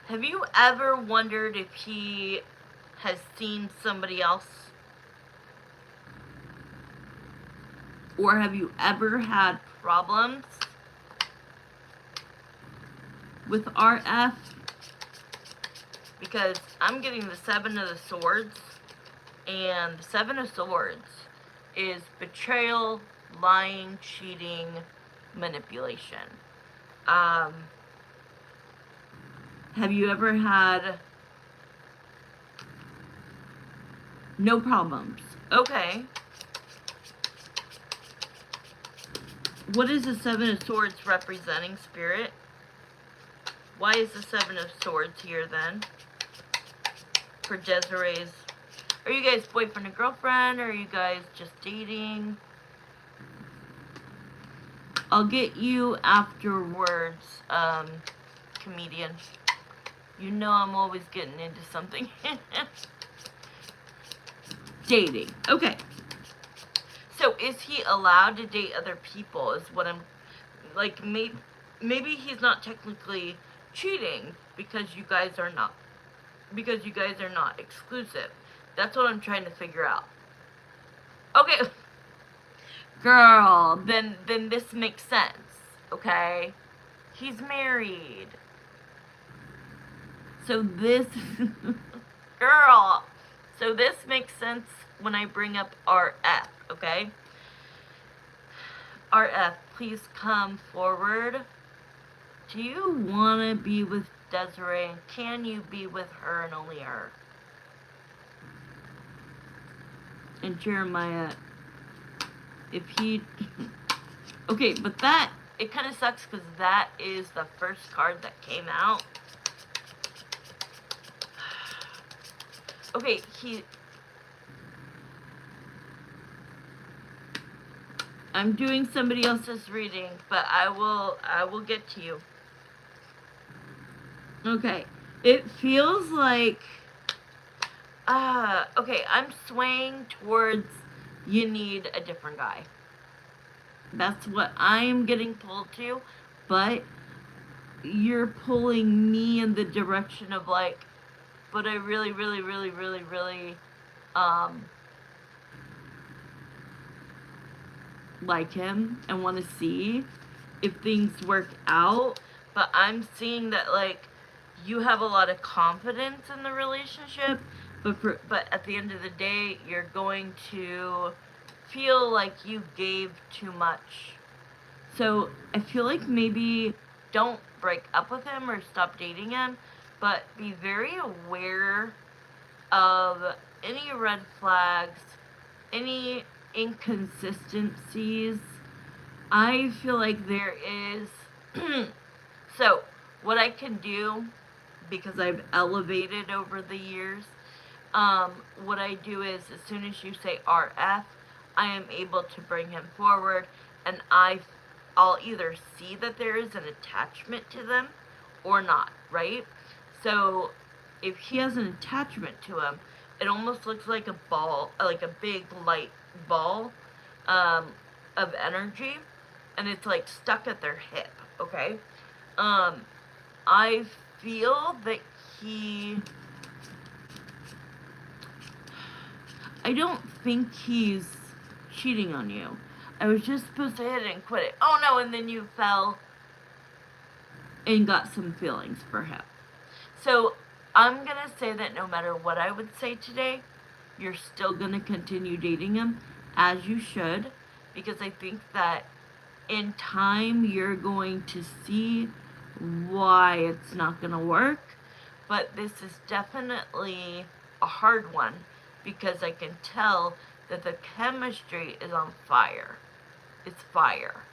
Have you ever wondered if he has seen somebody else? Or have you ever had problems with RF? Because I'm getting the 7 of the Swords, and the 7 of Swords is betrayal, lying, cheating, manipulation. Have you ever had no problems? Okay. What is the 7 of Swords representing, Spirit? Why is the 7 of Swords here then? For Desiree's... Are you guys boyfriend and girlfriend? Or are you guys just dating? I'll get you afterwards, comedian. You know I'm always getting into something. Dating. Okay. So is he allowed to date other people is what I'm... Like, maybe he's not technically cheating because you guys are not... Because you guys are not exclusive. That's what I'm trying to figure out. Okay. Girl, then this makes sense. Okay? He's married. So this... Girl. So this makes sense when I bring up RF, okay? RF, please come forward. Do you want to be with Desiree? And can you be with her and only her? And Jeremiah, if he... Okay, but that... It kind of sucks because that is the first card that came out. Okay, I'm doing somebody else's reading, but I will get to you. Okay, it feels like, okay, I'm swaying towards you need a different guy. That's what I'm getting pulled to, but you're pulling me in the direction of like, but I really, like him and want to see if things work out. But I'm seeing that, like, you have a lot of confidence in the relationship, but at the end of the day, you're going to feel like you gave too much. So I feel like maybe don't break up with him or stop dating him, but be very aware of any red flags, any inconsistencies. I feel like there is... So, what I can do, because I've elevated over the years, what I do is, as soon as you say RF, I am able to bring him forward, and I'll either see that there is an attachment to them or not, right? So if he has an attachment to him, it almost looks like a ball, like a big light ball of energy, and it's like stuck at their hip, okay? I feel that I don't think he's cheating on you. I was just supposed to hit it and quit it. Oh no, and then you fell and got some feelings for him. So I'm gonna say that no matter what I would say today, you're still gonna continue dating him, as you should, because I think that in time you're going to see why it's not gonna work. But this is definitely a hard one because I can tell that the chemistry is on fire. It's fire.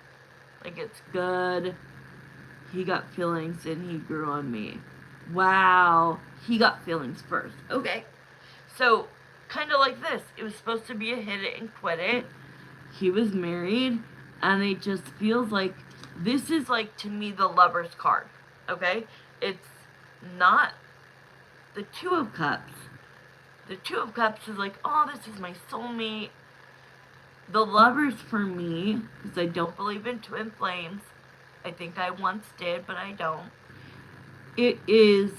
Like, it's good. He got feelings and he grew on me. Wow. He got feelings first. Okay. So, kind of like this. It was supposed to be a hit it and quit it. He was married, and it just feels like this is, like, to me, the Lover's card. Okay? It's not the Two of Cups. The Two of Cups is like, oh, this is my soulmate. The Lovers for me, because I don't believe in twin flames. I think I once did, but I don't. It is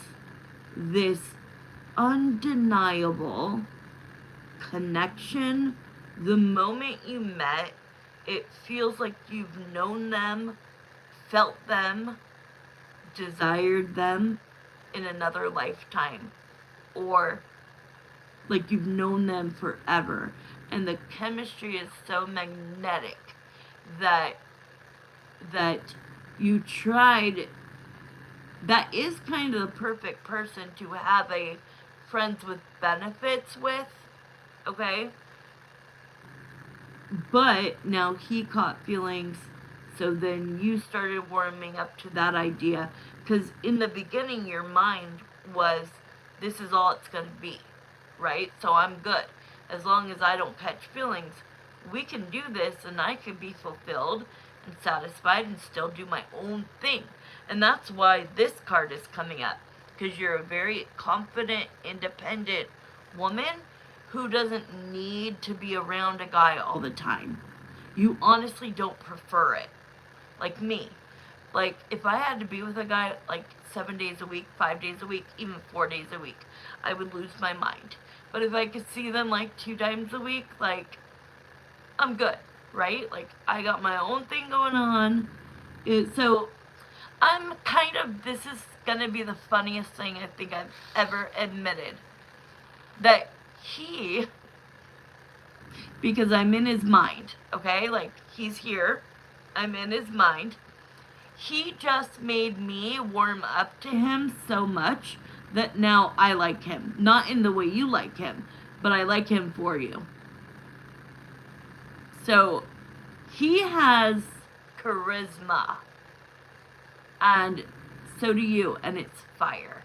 this undeniable connection. The moment you met, it feels like you've known them, felt them, desired them in another lifetime. Or like you've known them forever. And the chemistry is so magnetic that you tried. That is kind of the perfect person to have a friends with benefits with, okay? But now he caught feelings, so then you started warming up to that idea. Because in the beginning, your mind was, this is all it's going to be, right? So I'm good. As long as I don't catch feelings, we can do this and I can be fulfilled and satisfied and still do my own thing. And that's why this card is coming up. Because you're a very confident, independent woman who doesn't need to be around a guy all the time. You honestly don't prefer it. Like me. Like, if I had to be with a guy, like, 7 days a week, 5 days a week, even 4 days a week, I would lose my mind. But if I could see them, like, 2 times a week, like, I'm good, right? Like, I got my own thing going on. So, I'm kind of, this is gonna be the funniest thing I think I've ever admitted. That he, because I'm in his mind, okay? Like, he's here, I'm in his mind. He just made me warm up to him so much that now I like him. Not in the way you like him, but I like him for you. So, he has charisma. And so do you, and it's fire.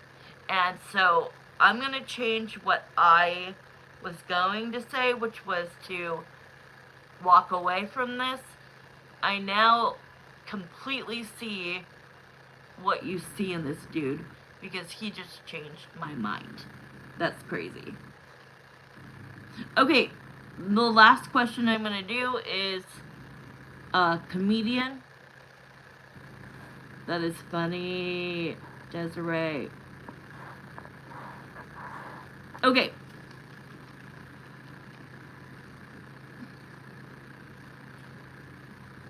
And so, I'm going to change what I was going to say, which was to walk away from this. I now completely see what you see in this dude because he just changed my mind. That's crazy. Okay, the last question I'm going to do is a comedian. That is funny, Desiree. Okay.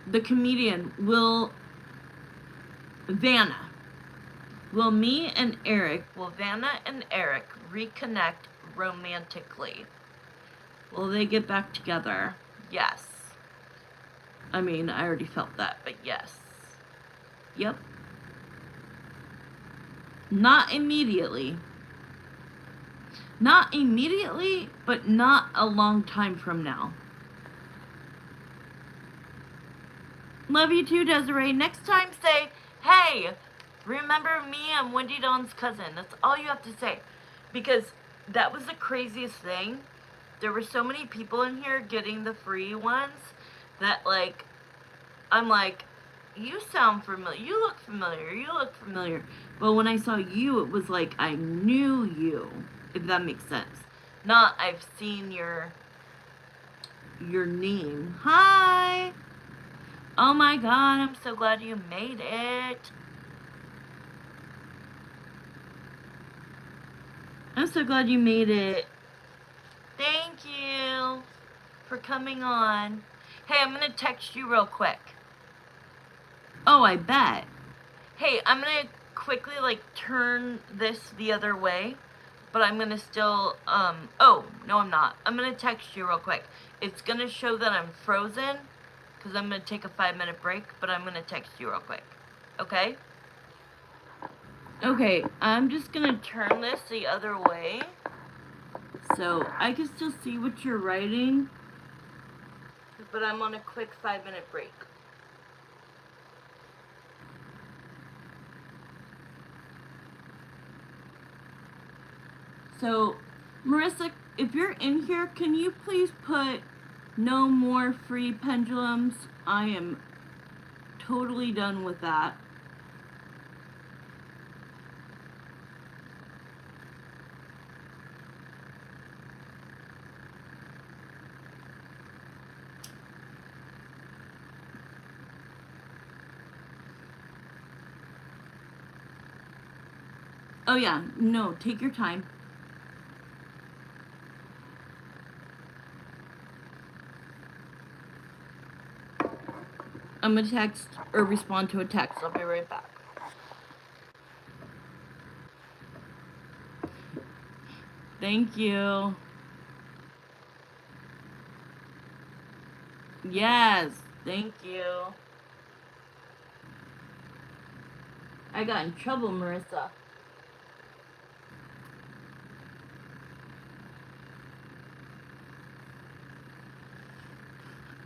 The comedian will Vanna. Will Vanna and Eric reconnect romantically? Will they get back together? Yes. I mean, I already felt that, but yes. Yep. Not immediately. Not immediately, but not a long time from now. Love you too, Desiree. Next time say, hey, remember me? I'm Wendy Dawn's cousin. That's all you have to say. Because that was the craziest thing. There were so many people in here getting the free ones that, like, I'm like, you sound familiar. You look familiar. You look familiar. But when I saw you, it was like I knew you, if that makes sense. Not I've seen your name. Hi. Oh my god, I'm so glad you made it. I'm so glad you made it. Thank you for coming on. Hey, I'm going to text you real quick. Oh, I bet. Hey, I'm going to quickly like turn this the other way, but I'm gonna still, oh, no I'm not. I'm gonna text you real quick. It's gonna show that I'm frozen, because I'm gonna take a 5-minute break, but I'm gonna text you real quick. Okay? Okay, I'm just gonna turn this the other way,
so I can still see what you're writing.
but I'm on a quick 5-minute break.
So, Marissa, if you're in here, can you please put no more free pendulums? I am totally done with that. Oh yeah, no, take your time. I'm gonna text or respond to a text.
I'll be right back.
Thank you. Yes, thank you. I got in trouble, Marissa.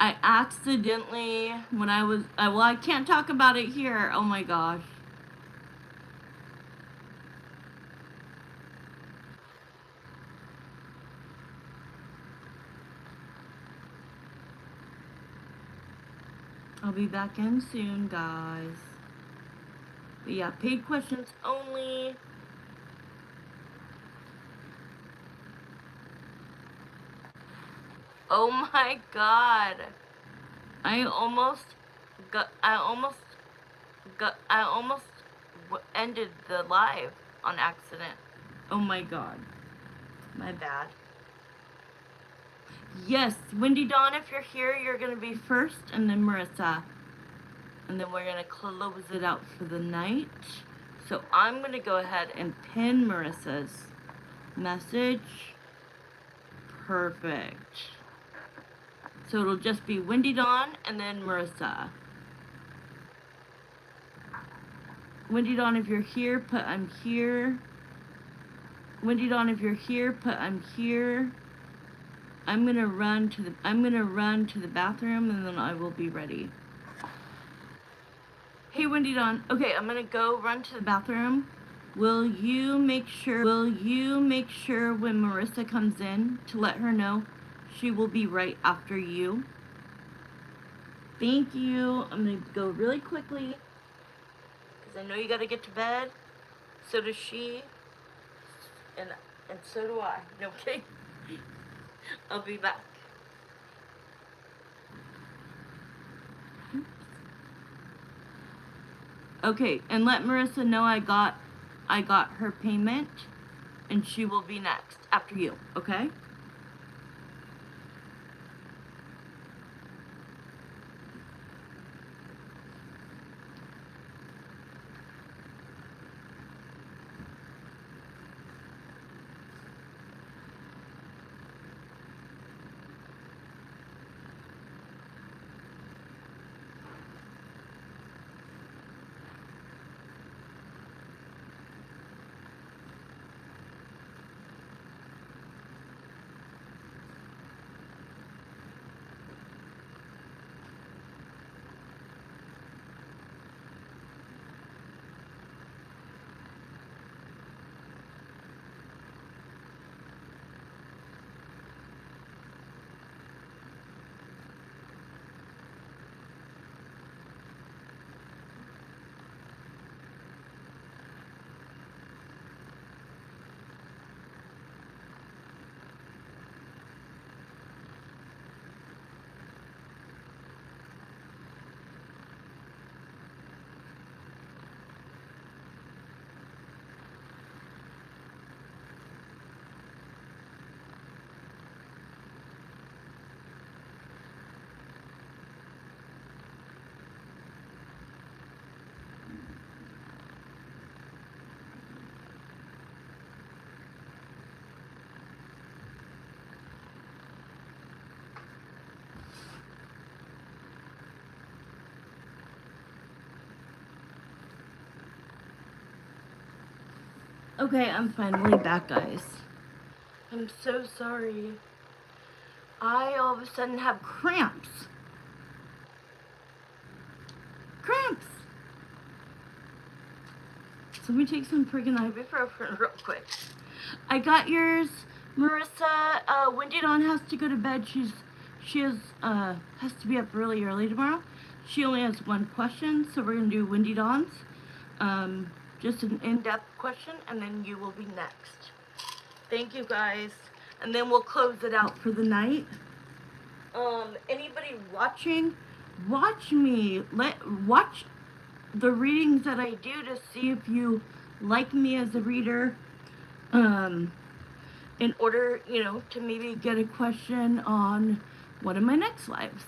I accidentally, when I was, well, I can't talk about it here. Oh my gosh. I'll be back in soon, guys. But yeah, paid questions only.
Oh my god. I almost ended the live on accident.
Oh my god.
My bad.
Yes, Wendy Dawn, if you're here, you're gonna be first, and then Marissa. And then we're gonna close it out for the night. So I'm gonna go ahead and pin Marissa's message. Perfect. So it'll just be Wendy Dawn and then Marissa. Wendy Dawn, if you're here, put I'm here. Wendy Dawn, if you're here, put I'm here. I'm gonna run to the bathroom and then I will be ready. Hey Wendy Dawn, okay, I'm gonna go run to the bathroom. Will you make sure when Marissa comes in to let her know she will be right after you? Thank you. I'm gonna go really quickly.
Because I know you gotta get to bed. So does she. And so do I. Okay? I'll be back.
Okay, and let Marissa know I got her payment, and she will be next after you, okay? Okay, I'm finally back, guys.
I'm so sorry. I all of a sudden have
Cramps. Cramps. So let me take some friggin'
ibuprofen real quick.
I got yours. Marissa, Wendy Dawn has to go to bed. Has to be up really early tomorrow. She only has one question, so we're gonna do Wendy Dawn's. Just an in-depth question, and then you will be next.
Thank you guys.
And then we'll close it out for the night. Anybody watching, watch me. Watch the readings that I do to see if you like me as a reader. In order, to maybe get a question on one of my next lives.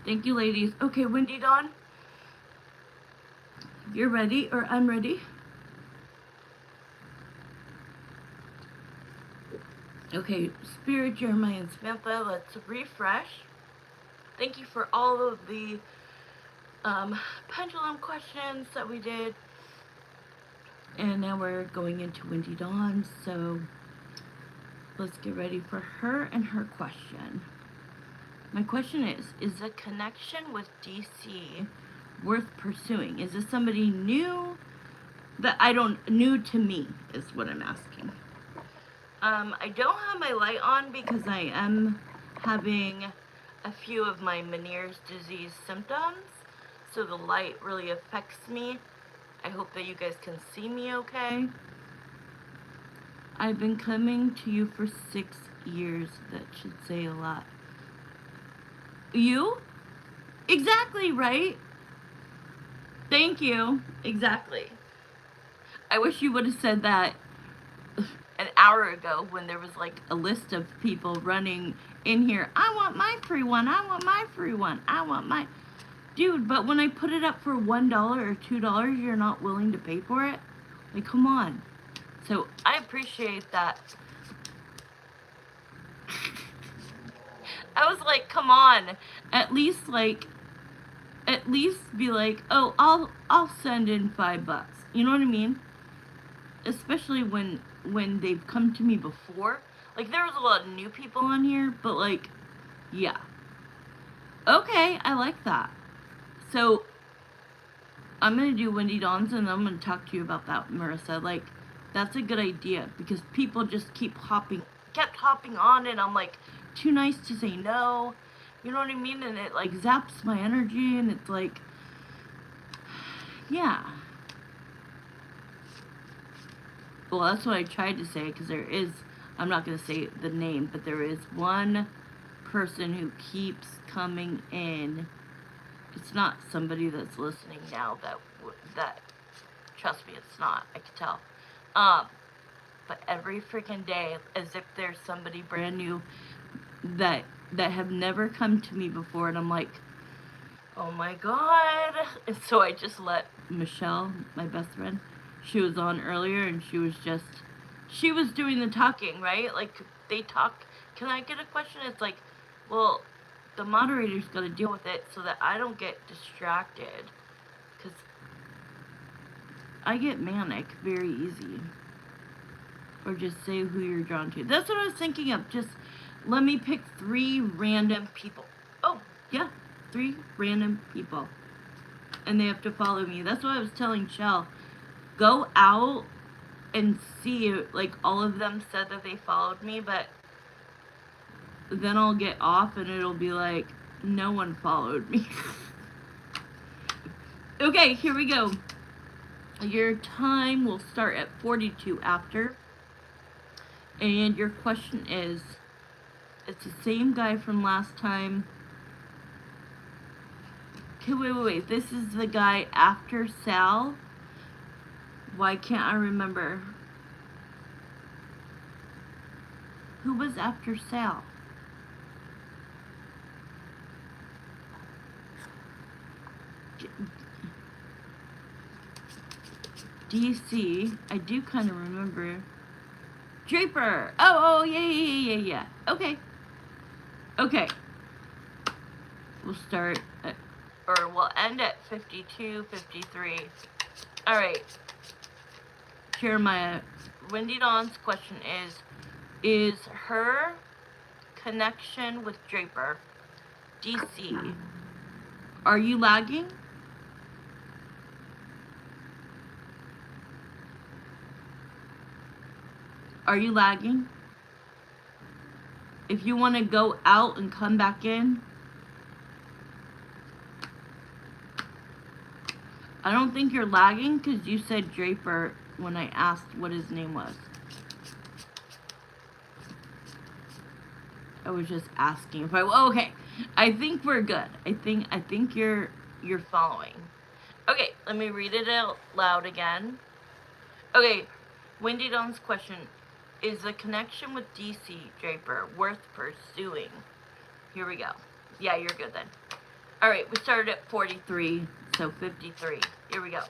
Thank you, ladies. Okay, Wendy Dawn, you're ready, or I'm ready. Okay, Spirit, Jeremiah, and Samantha, let's refresh. Thank you for all of the pendulum questions that we did. And now we're going into Wendy Dawn, so let's get ready for her and her question. My question is the connection with DC worth pursuing? Is this somebody new new to me is what I'm asking. I don't have my light on because I am having a few of my Meniere's disease symptoms, so the light really affects me. I hope that you guys can see me okay. I've been coming to you for 6 years. That should say a lot. You? Exactly, right? Thank you. Exactly. I wish you would have said that an hour ago when there was like a list of people running in here. I want my free one. I want my free one. I want my... Dude, but when I put it up for $1 or $2, you're not willing to pay for it? Like, come on. So I appreciate that. I was like, come on. At least be like, oh, I'll send in $5. You know what I mean? Especially when they've come to me before. Like, there was a lot of new people on here, but like, yeah. Okay, I like that. So I'm gonna do Wendy Dawn's and I'm gonna talk to you about that, Marissa. Like, that's a good idea because people just kept hopping on, and I'm like, too nice to say no. You know what I mean? And it like zaps my energy, and it's like, yeah. Well, that's what I tried to say, because I'm not going to say the name, but there is one person who keeps coming in. It's not somebody that's listening now that trust me, it's not. I can tell. But every freaking day, as if there's somebody brand new that have never come to me before, and I'm like, oh my god. And so I just let Michelle, my best friend, she was on earlier, and she was doing the talking, right? Like, they talk, can I get a question? It's like, well, the moderator's got to deal with it so that I don't get distracted, because I get manic very easy. Or just say who you're drawn to. That's what I was thinking of. Just let me pick 3 random people. Oh, yeah, 3 random people. And they have to follow me. That's what I was telling Shell. Go out and see, like, all of them said that they followed me, but then I'll get off and it'll be like, no one followed me. Okay, here we go. Your time will start at 42 after. And your question is, it's the same guy from last time. Okay, wait. This is the guy after Sal. Why can't I remember? Who was after Sal? DC. I do kind of remember. Draper. Oh, yeah. Okay. We'll start at,
or we'll end at 52, 53. All right.
Jeremiah.
Windy Dawn's question is her connection with Draper DC?
Are you lagging? Are you lagging? If you want to go out and come back in. I don't think you're lagging because you said Draper when I asked what his name was. I was just asking if I. Okay, I think we're good. I think you're
Following. Okay, let me read it out loud again. Okay, Windy Dawn's question: is the connection with DC Draper worth pursuing? Here we go. Yeah, you're good then. All right, we started at 43, so 53. Here we go.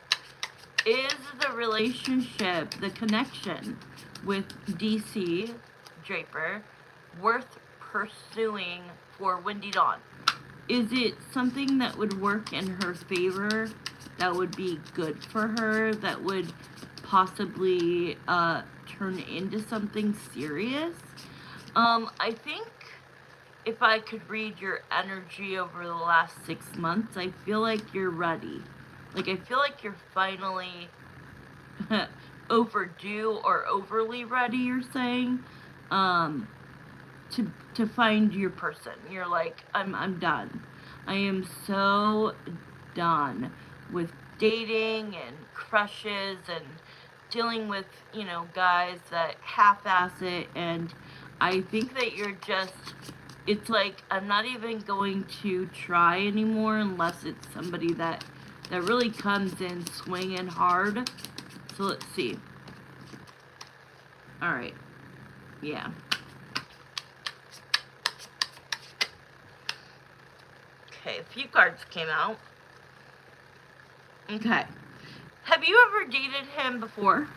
Is the relationship, the connection with DC Draper, worth pursuing for Windy Dawn?
Is it something that would work in her favor, that would be good for her, that would possibly turn into something serious?
I think if I could read your energy over the last 6 months, I feel like you're ready. Like, I feel like you're finally overdue or overly ready, you're saying, to find your person. You're like,
I'm done. I am so done with
dating and crushes and dealing with, guys that half-ass it,
and I think that you're just, it's like I'm not even going to try anymore unless it's somebody that really comes in swinging hard. So let's see. All right. Yeah.
Okay, a few cards came out.
Okay.
Have you ever dated him before?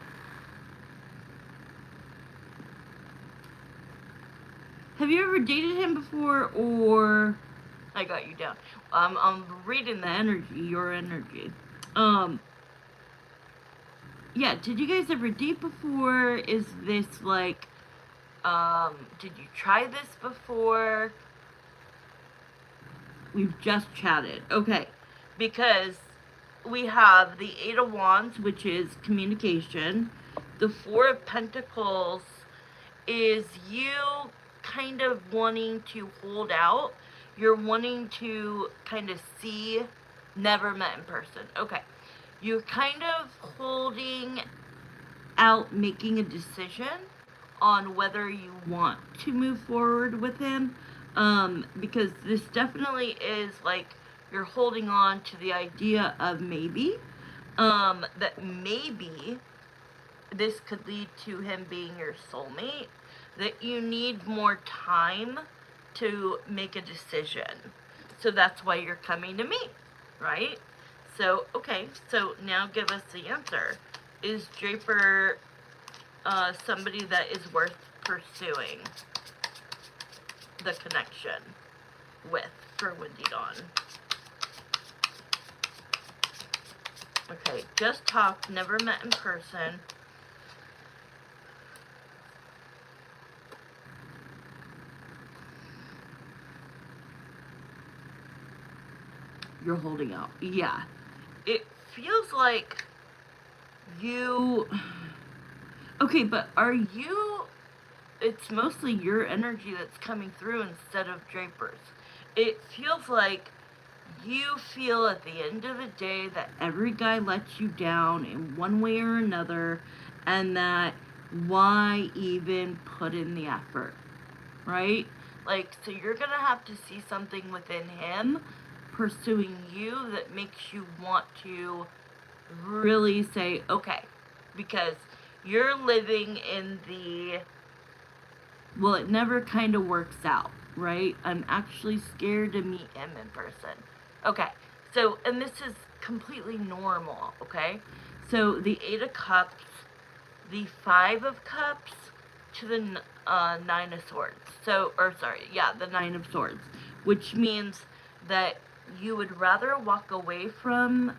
Have you ever dated him before, or...
I got you down. I'm reading
the energy, your energy. Yeah, did you guys ever date before? Is this like...
did you try this before?
We've just chatted. Okay.
Because we have the Eight of Wands,
which is communication.
The Four of Pentacles is you kind of wanting to hold out. You're wanting to kind of see, never met in person. Okay. You're kind of holding
out, making a decision on whether you want to move forward with him. Because this definitely is like you're holding on to the idea of maybe,
that maybe this could lead to him being your soulmate, that you need more time to make a decision. So that's why you're coming to me, right? So, okay, so now give us the answer. Is Draper somebody that is worth pursuing the connection with for Windy Dawn? Okay, just talked, never met in person.
You're holding out. Yeah.
It feels like you...
Okay, but are you... It's mostly your energy that's coming through instead of Draper's. It feels like you feel at the end of the day that every guy lets you down in one way or another, and that why even put in the effort, right?
Like, so you're gonna have to see something within him pursuing you that makes you want to really say, okay, because you're living in the,
well, it never kind of works out, right? I'm actually scared to meet
him in person. Okay, so, and this is completely normal, okay? So the Eight of Cups, the Five of Cups, to the Nine of Swords. So, or sorry, yeah, the
Nine of Swords, which means
that you would rather walk away from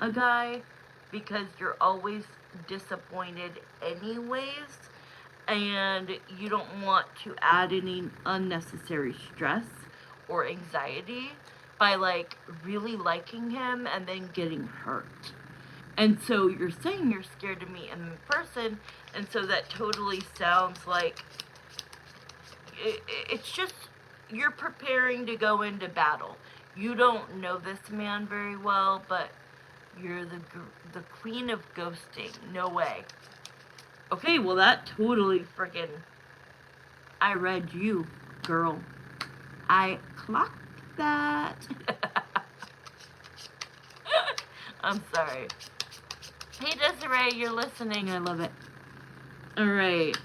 a guy because you're always disappointed anyways, and you don't want to add any unnecessary stress or anxiety by like really liking him and then getting hurt. And so you're saying you're scared to meet him in person, and so that totally sounds like it's just you're preparing to go into battle. You don't know this man very well, but you're the queen of ghosting. No way.
Okay, well that totally
Friggin'
I read you, girl. I clocked that.
I'm sorry. Hey Desiree, you're listening.
I love it. All right.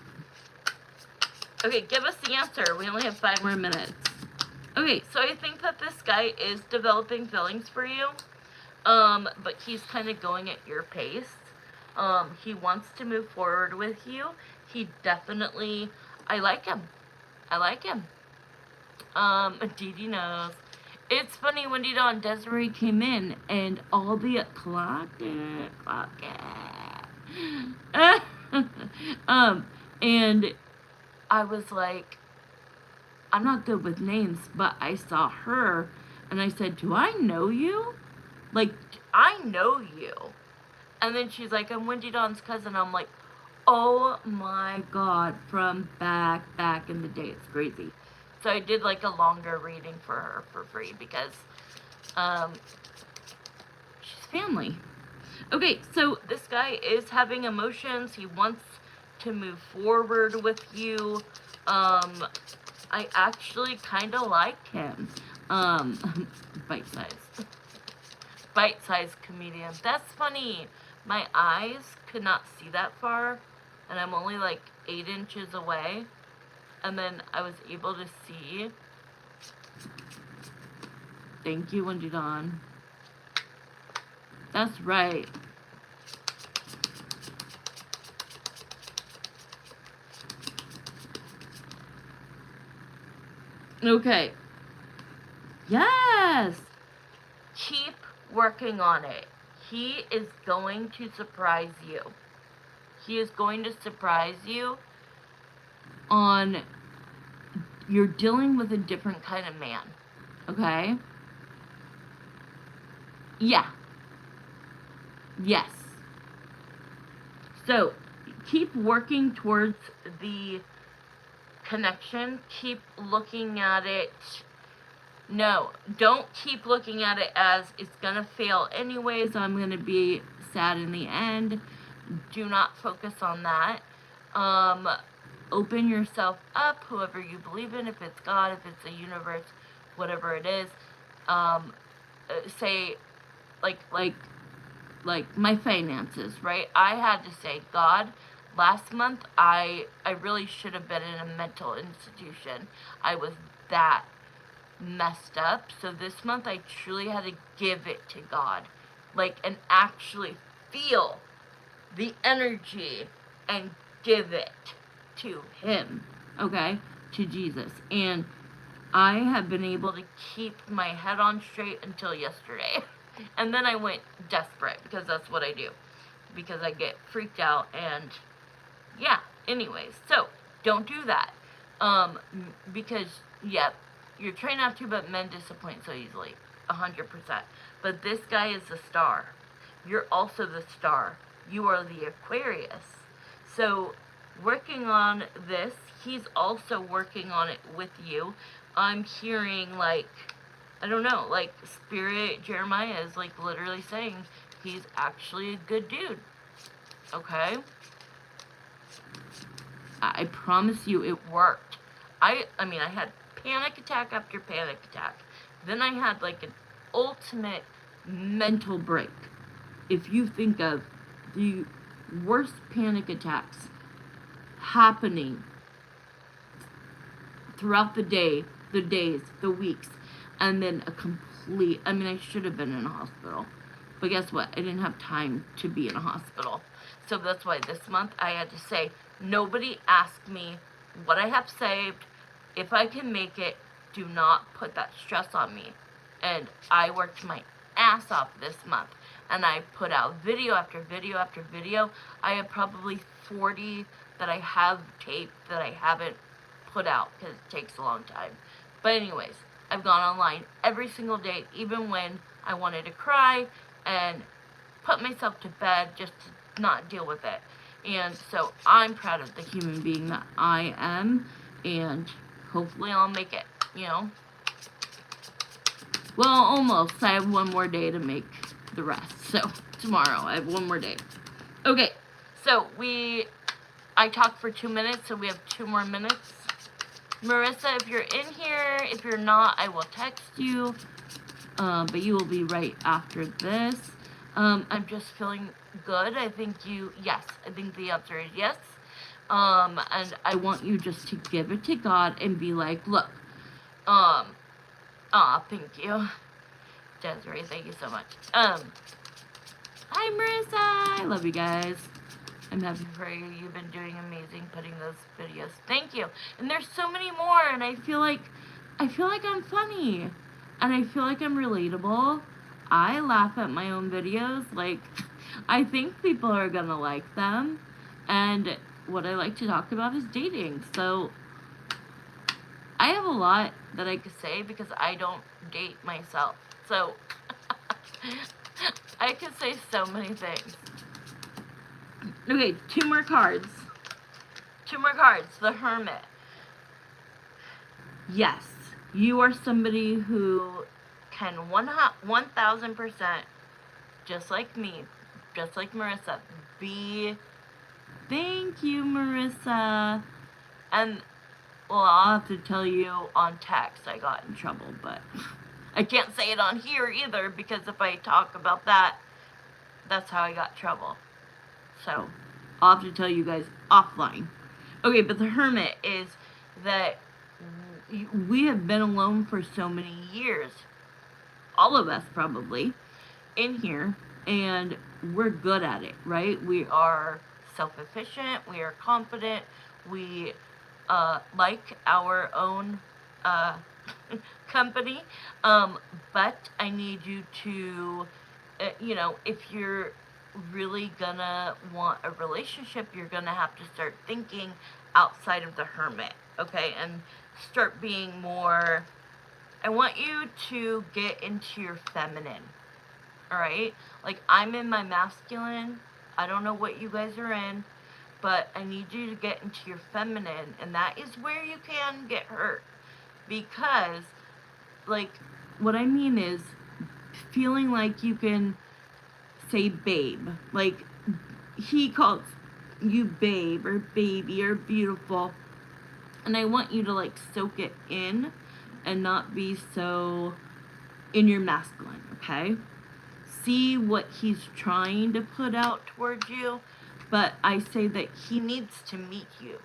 Okay, give us the answer. We only have 5 more minutes.
Okay,
So I think that this guy is developing feelings for you, but he's kind of going at your pace. He wants to move forward with you. He definitely, I like him. I like him. Dee Dee knows. It's funny, Wendy Dawn, Desiree
came in and all the clock it. And
I was like,
I'm not good with names, but I saw her and I said, "Do I know you?" Like,
I know you. And then she's like, I'm Wendy Dawn's cousin. I'm like, oh my
God, from back in the day. It's crazy.
So I did like a longer reading for her for free because
she's family. Okay, so
this guy is having emotions. He wants to move forward with you. I actually kind of like
him. Bite size.
Bite-sized comedian. That's funny. My eyes could not see that far, and I'm only like 8 inches away. And then I was able to see.
Thank you, Wendy Dawn. That's right. Okay. Yes!
Keep working on it. He is going to surprise you. He is going to surprise you
on you're dealing with a different kind of man. Okay? Yeah. Yes. So, keep working towards
the connection. Keep looking at it. No, don't keep looking at it as it's going to fail anyways.
So I'm going to be sad in the end.
Do not focus on that. Open yourself up, whoever you believe in, if it's God, if it's the universe, whatever it is. Say, like my finances, right? I had to say, God, last month I really should have been in a mental institution. I was that messed up. So this month I truly had to give it to God. Like, and actually feel the energy and give it to him,
okay, to Jesus. And I have been able to
keep my head on straight until yesterday. And then I went desperate because that's what I do. Because I get freaked out and yeah, anyways. So, don't do that. Because, yeah, you're trained not to, but men disappoint so easily. 100%. But this guy is the star. You're also the star. You are the Aquarius. So, working on this, he's also working on it with you. I'm hearing, like, I don't know, like, Spirit Jeremiah is, like, literally saying he's actually a good dude. Okay?
I promise you it
worked. I mean, I had panic attack after panic attack. Then I had, like, an ultimate
mental break. If you think of the worst panic attacks happening throughout the day, the days, the weeks, and then a complete, I mean, I should have been in a hospital. But guess what? I didn't have time to be in a hospital.
So that's why this month I had to say, Nobody asked me what I have saved. If I can make it, do not put that stress on me. And I worked my ass off this month. And I put out video after video after video. I have probably 40 that I have taped that I haven't put out because it takes a long time. But anyways, I've gone online every single day, even when I wanted to cry and put myself to bed just to not deal with it. And so I'm proud of the human being that I am, and hopefully I'll make it, you know? Well, almost. I have one more day to make the rest. So tomorrow I have one more day. Okay, so I talked for 2 minutes, so we have 2 more minutes. Marissa, if you're in here, if you're not, I will text you. But you will be right after this. I'm just feeling good. I think yes. I think the answer is yes. And I want you just to give it to God and be like, look, thank you. Desiree, thank you so much. Hi Marissa, I love you guys. I'm happy for you. You've been doing amazing putting those videos. Thank you. And there's so many more, and I feel like I'm funny. And I feel like I'm relatable. I laugh at my own videos. Like, I think people are gonna like them. And what I like to talk about is dating. So, I have a lot that I could say because I don't date myself. So, I could say so many things. Okay, 2 more cards. 2 more cards. The Hermit. Yes, you are somebody who can 1000%, just like me, just like Marissa, be. Thank you, Marissa. And, well, I'll have to tell you on text I got in trouble, but I can't say it on here either because if I talk about that, that's how I got in trouble. So, I'll have to tell you guys offline. Okay, but the Hermit is that we have been alone for so many years. All of us probably in here, and we're good at it, right? We are self-efficient, we are confident, we like our own company, but I need you to, if you're really gonna want a relationship, you're gonna have to start thinking outside of the Hermit, okay? And start being more. I want you to get into your feminine, alright? Like, I'm in my masculine. I don't know what you guys are in, but I need you to get into your feminine, and that is where you can get hurt. Because, like, what I mean is feeling like you can say babe. Like, he calls you babe or baby or beautiful. And I want you to, like, soak it in and not be so in your masculine, okay? See what he's trying to put out towards you, but I say that he needs to meet you.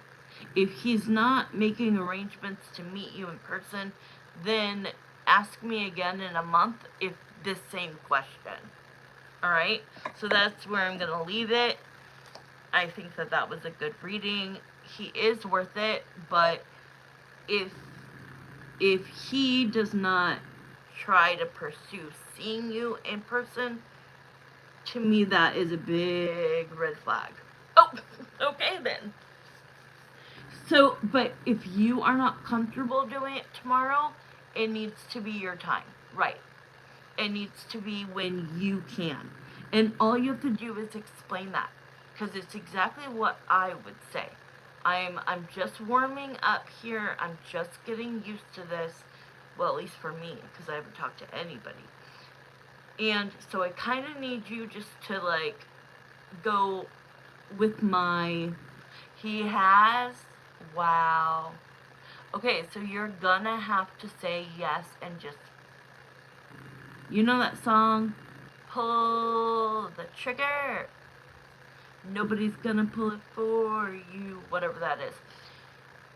If he's not making arrangements to meet you in person, then ask me again in a month if this same question. Alright? So that's where I'm going to leave it. I think that was a good reading. He is worth it, but if he does not try to pursue seeing you in person, to me that is a big red flag. Oh, okay then. So, but if you are not comfortable doing it tomorrow, it needs to be your time, right? It needs to be when you can. And all you have to do is explain that, because it's exactly what I would say. I'm just warming up here. I'm just getting used to this. Well, at least for me, because I haven't talked to anybody. And so I kind of need you just to, like, go with my. He has. Wow. Okay, so you're gonna have to say yes and just. You know that song? Pull the trigger. Nobody's gonna pull it for you. Whatever that is.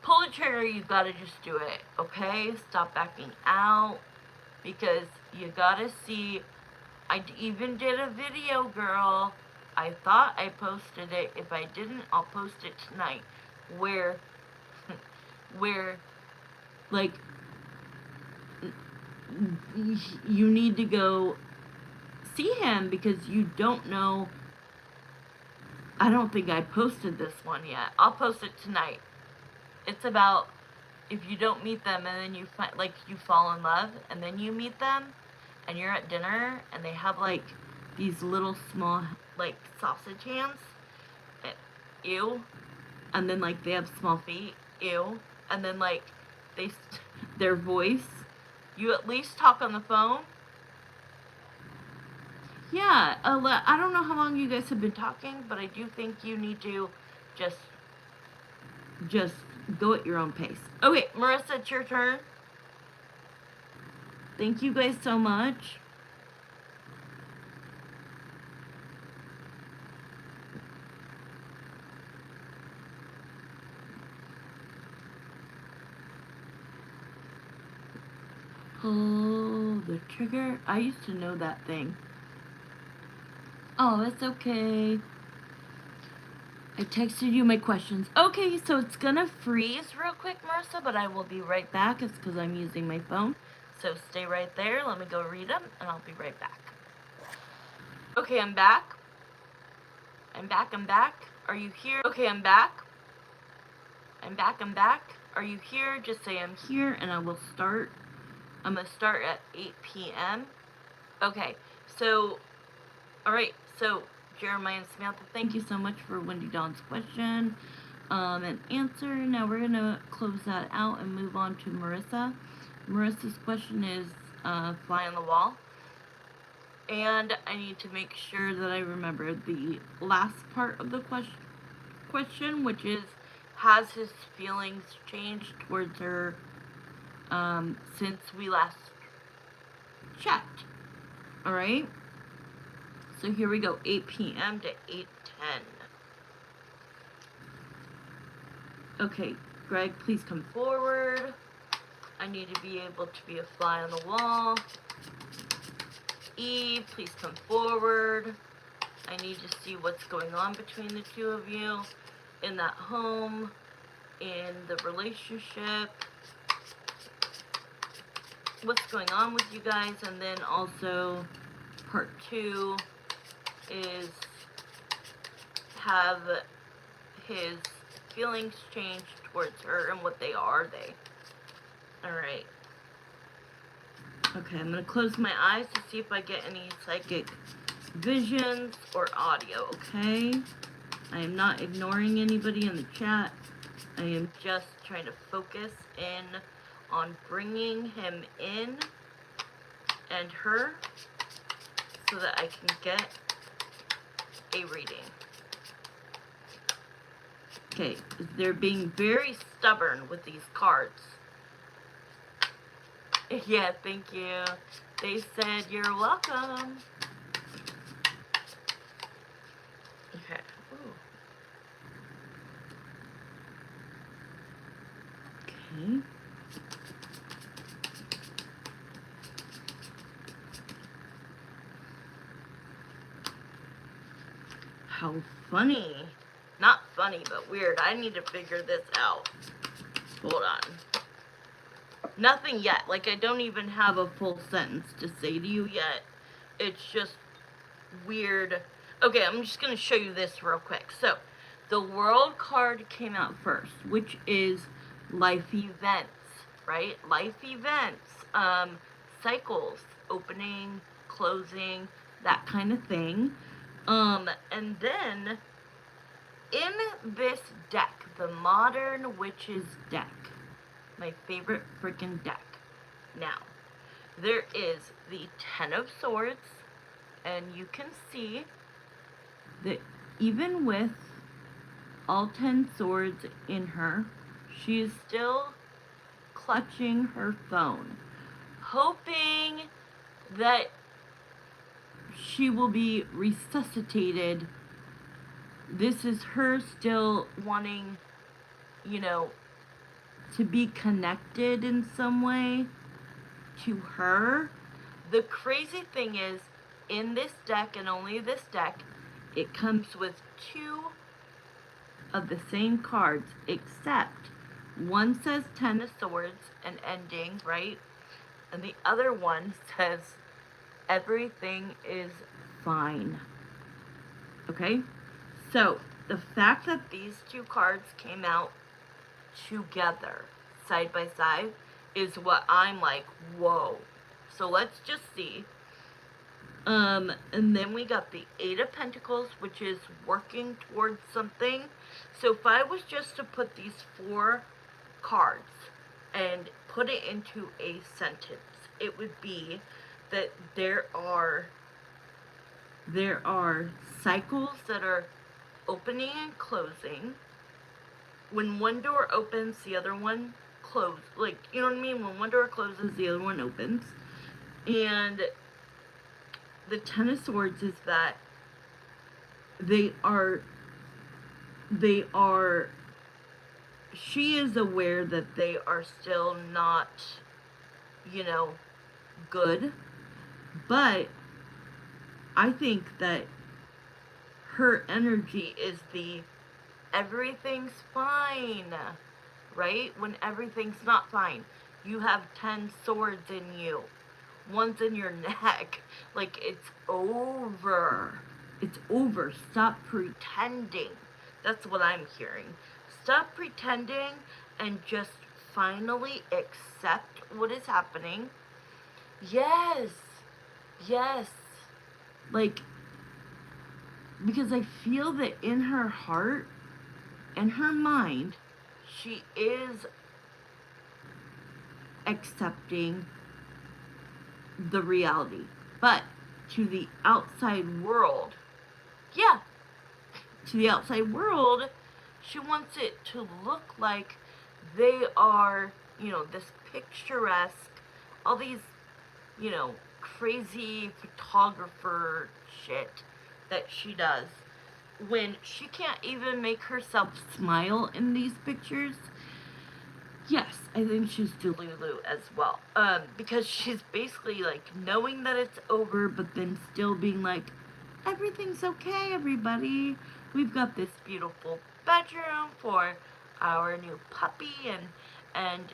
Pull the trigger, you gotta just do it, okay? Stop backing out, because you gotta see. I even did a video, girl. I thought I posted it. If I didn't, I'll post it tonight. Where,
like, you need to go see him because you don't know. I don't think I posted this one yet. I'll post it tonight. It's about if you don't meet them and then you you fall in love and then you meet them and you're at dinner and they have like these little small like sausage hands. Ew. And then like they have small feet. Ew. And then like their voice. You at least talk on the phone. Yeah, I don't know how long you guys have been talking, but I do think you need to just go at your own pace. Okay, Marissa, it's your turn. Thank you guys so much. Oh, the trigger. I used to know that thing. Oh, it's okay. I texted you my questions. Okay, so it's gonna freeze real quick, Marissa, but I will be right back. It's because I'm using my phone. So stay right there. Let me go read them, and I'll be right back. Okay, I'm back. I'm back. Are you here? Okay, I'm back. I'm back. Are you here? Just say I'm here, and I will start. I'm gonna start at 8 p.m. Okay, so, alright, so Jeremiah and Samantha, thank you so much for Wendy Dawn's question and answer. Now we're gonna close that out and move on to Marissa. Marissa's question is fly on the wall. And I need to make sure that I remember the last part of the question, which is, has his feelings changed towards her since we last checked? Alright? So here we go, 8 p.m. to 8:10. Okay, Greg, please come forward. I need to be able to be a fly on the wall. Eve, please come forward. I need to see what's going on between the two of you in that home, in the relationship. What's going on with you guys, and then also part 2 is, have his feelings changed towards her, and what are they? Alright. Okay, I'm going to close my eyes to see if I get any psychic visions or audio, okay? I am not ignoring anybody in the chat. I am just trying to focus in on bringing him in and her so that I can get a reading. Okay, they're being very stubborn with these cards. Yeah, thank you. They said you're welcome. Okay. Ooh. Okay. How funny. Not funny, but weird. I need to figure this out. Hold on. Nothing yet. Like, I don't even have a full sentence to say to you yet. It's just weird. Okay, I'm just going to show you this real quick. So, the World card came out first, which is life events, right? Life events. Cycles. Opening, closing, that kind of thing. And then, in this deck, the Modern Witches deck, my favorite freaking deck. Now, there is the 10 of Swords, and you can see that even with all 10 swords in her, she is still clutching her phone, hoping that she will be resuscitated. This is her still wanting, to be connected in some way to her. The crazy thing is, in this deck, and only this deck, it comes with two of the same cards, except one says Ten of Swords, an ending, right? And the other one says everything is fine. Okay? So, the fact that these two cards came out together, side by side, is what I'm like, whoa. So let's just see. And then we got the Eight of Pentacles, which is working towards something. So if I was just to put these four cards and put it into a sentence, it would be that there are cycles that are opening and closing. When one door opens, the other one closes. Like, you know what I mean? When one door closes, the other one opens. And the Ten of Swords is that she is aware that they are still not, good. But I think that her energy is the everything's fine, right? When everything's not fine. You have 10 swords in you. One's in your neck. Like, it's over. It's over. Stop pretending. That's what I'm hearing. Stop pretending and just finally accept what is happening. Yes. Yes. Like, because I feel that in her heart and her mind, she is accepting the reality. But to the outside world, to the outside world, she wants it to look like they are, this picturesque, all these, crazy photographer shit that she does. When she can't even make herself smile in these pictures, yes, I think she's Delulu as well. Because she's basically like knowing that it's over, but then still being like, everything's okay, everybody. We've got this beautiful bedroom for our new puppy, and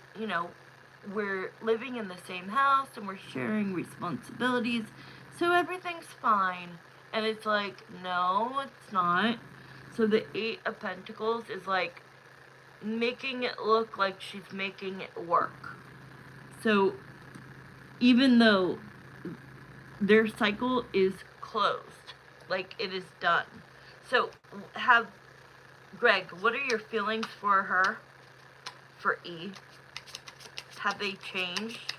we're living in the same house and we're sharing responsibilities, so everything's fine. And it's like, no, it's not. So the Eight of Pentacles is like making it look like she's making it work. So even though their cycle is closed, like it is done. So Greg, what are your feelings for her? For E? Have they changed?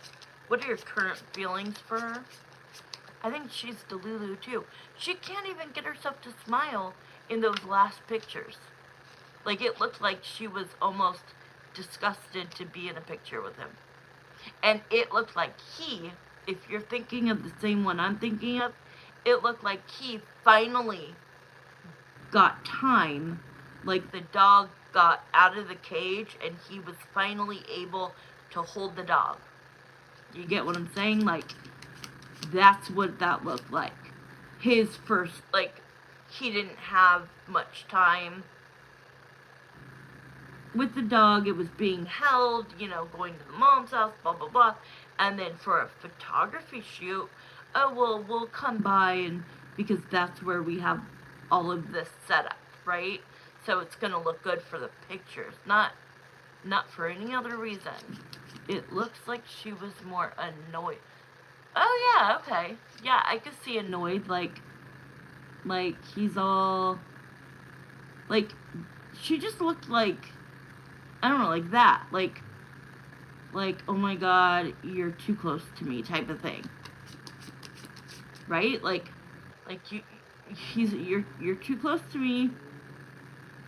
What are your current feelings for her? I think she's Delulu too. She can't even get herself to smile in those last pictures. Like, it looked like she was almost disgusted to be in a picture with him. And it looked like if you're thinking of the same one I'm thinking of, it looked like he finally got time. Like, the dog got out of the cage and he was finally able to hold the dog. You get what I'm saying? Like, that's what that looked like. His first, like, he didn't have much time with the dog. It was being held, going to the mom's house, blah, blah, blah. And then for a photography shoot, oh, well, we'll come by, and because that's where we have all of this set up, right? So it's going to look good for the pictures, not for any other reason. It looks like she was more annoyed. Oh, yeah, okay. Yeah, I could see annoyed, like he's all, like, she just looked like, I don't know, like that, like, oh my god, you're too close to me type of thing, right? Like you're too close to me.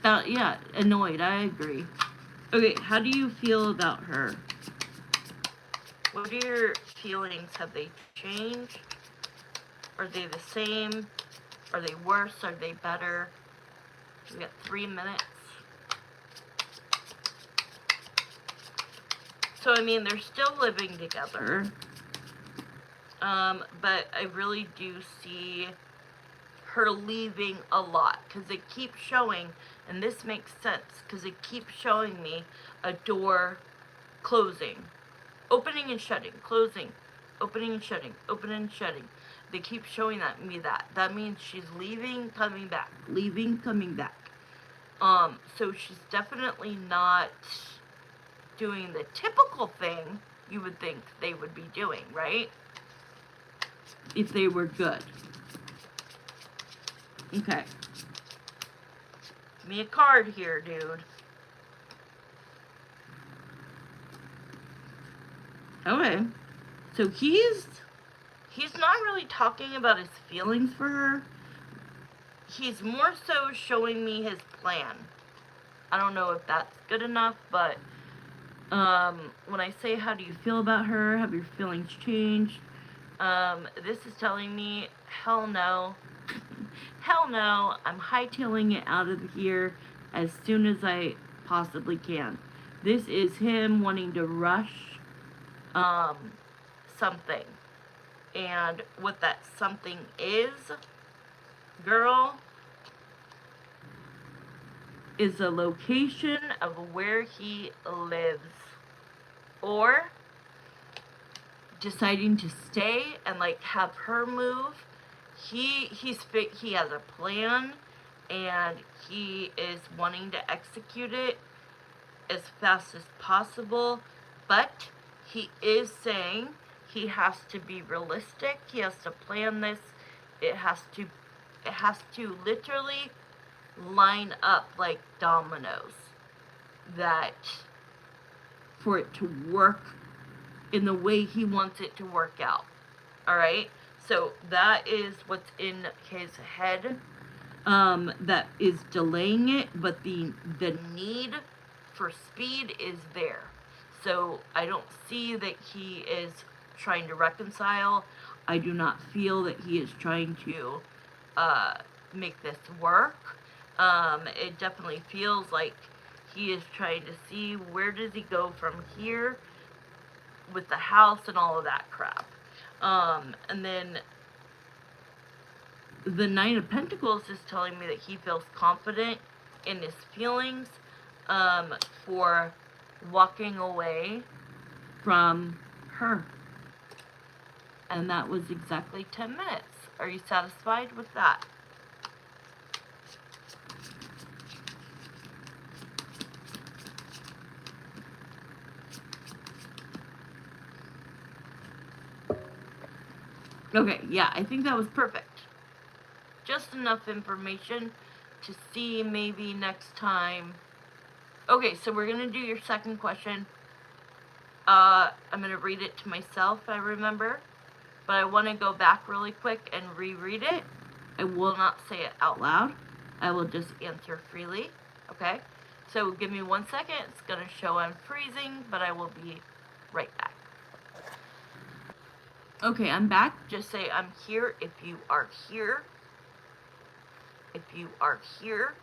Yeah, annoyed, I agree. Okay, how do you feel about her? What are your feelings? Have they changed? Are they the same? Are they worse? Are they better? We got 3 minutes. So, I mean, they're still living together. But I really do see
her leaving a lot, because it keeps showing, and this makes sense, because it keeps showing me a door closing, opening and shutting, closing, opening and shutting, opening and shutting. They keep showing me that. That means she's leaving, coming back, leaving, coming back. So she's definitely not doing the typical thing you would think they would be doing, right?
If they were good. Okay.
Give me a card here, dude.
Okay. So he's not really talking about his feelings for her. He's more so showing me his plan. I don't know if that's good enough, but when I say how do you feel about her, have your feelings changed, this is telling me, hell no. Hell no, I'm hightailing it out of here as soon as I possibly can. This is him wanting to rush something. And what that something is, girl, is a location of where he lives. Or deciding to stay and like have her move. He has a plan, and he is wanting to execute it as fast as possible, but he is saying he has to be realistic. He has to plan this. It has to literally line up like dominoes, that for it to work in the way he wants it to work out. All right? So that is what's in his head, that is delaying it, but the need for speed is there. So I don't see that he is trying to reconcile. I do not feel that he is trying to make this work. It definitely feels like he is trying to see where does he go from here with the house and all of that crap. And then the Nine of Pentacles is telling me that he feels confident in his feelings, for walking away from her. And that was exactly 10 minutes. Are you satisfied with that? Okay, yeah, I think that was perfect. Just enough information to see maybe next time. Okay, so we're going to do your second question. I'm going to read it to myself, I remember. But I want to go back really quick and reread it. I will not say it out loud. I will just answer freely. Okay? So give me 1 second. It's going to show I'm freezing, but I will be right back. Okay, I'm back. Just say I'm here if you are here. If you are here.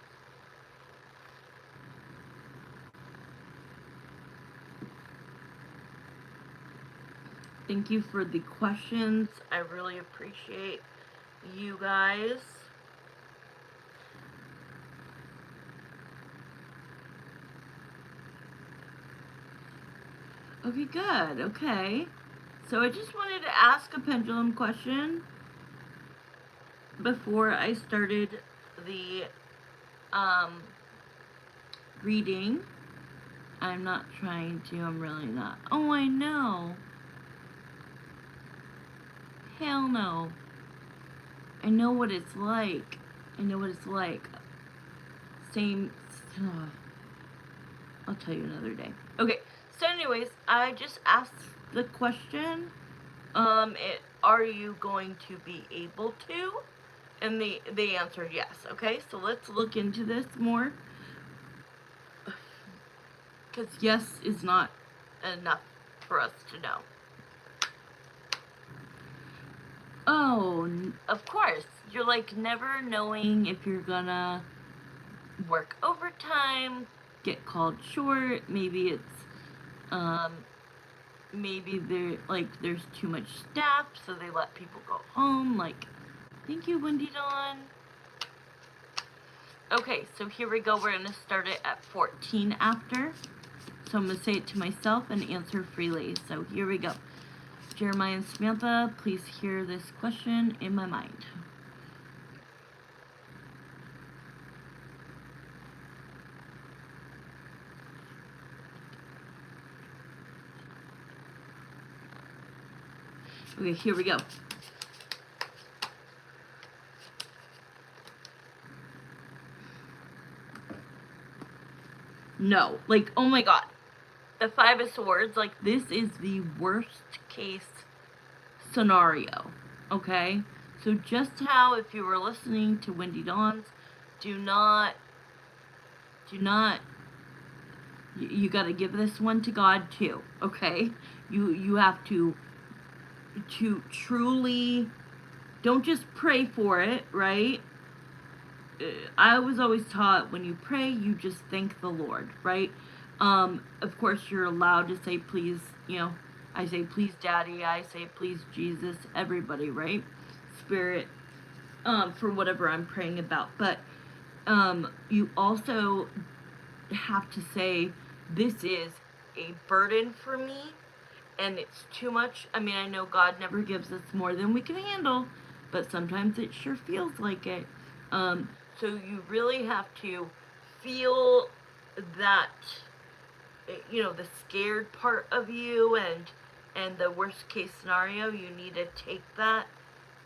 Thank you for the questions. I really appreciate you guys. Okay, good. Okay. So I just wanted to ask a pendulum question before I started the reading. I'm not trying to. I'm really not. Oh, I know. Hell no. I know what it's like. I know what it's like. Same. I'll tell you another day. Okay. So anyways, I just asked the question. Are you going to be able to? And they answered yes. Okay. So let's look into this more. Because yes is not enough for us to know. Oh, of course. You're like never knowing if you're gonna work overtime, get called short. Maybe it's, maybe there's too much staff, so they let people go home. Like, thank you, Wendy Dawn.
Okay, so here we go. We're going to start it at 14
after. So I'm going to say it to myself and answer freely. So here we go. Jeremiah and Samantha, please hear this question in my mind. Okay, here we go. No, like, oh my god.
The Five of Swords, like,
this is the worst case scenario, okay? So just how if you were listening to Wendy Dawn's, do not, you got to give this one to God too, okay? You have to truly, don't just pray for it, right? I was always taught when you pray, you just thank the Lord, right? Of course, you're allowed to say, please, I say, please, Daddy. I say, please, Jesus, everybody, right? Spirit, for whatever I'm praying about. But you also have to say, this is a burden for me, and it's too much. I mean, I know God never gives us more than we can handle, but sometimes it sure feels like it. So you really have to feel that, the scared part of you and the worst case scenario. You need to take that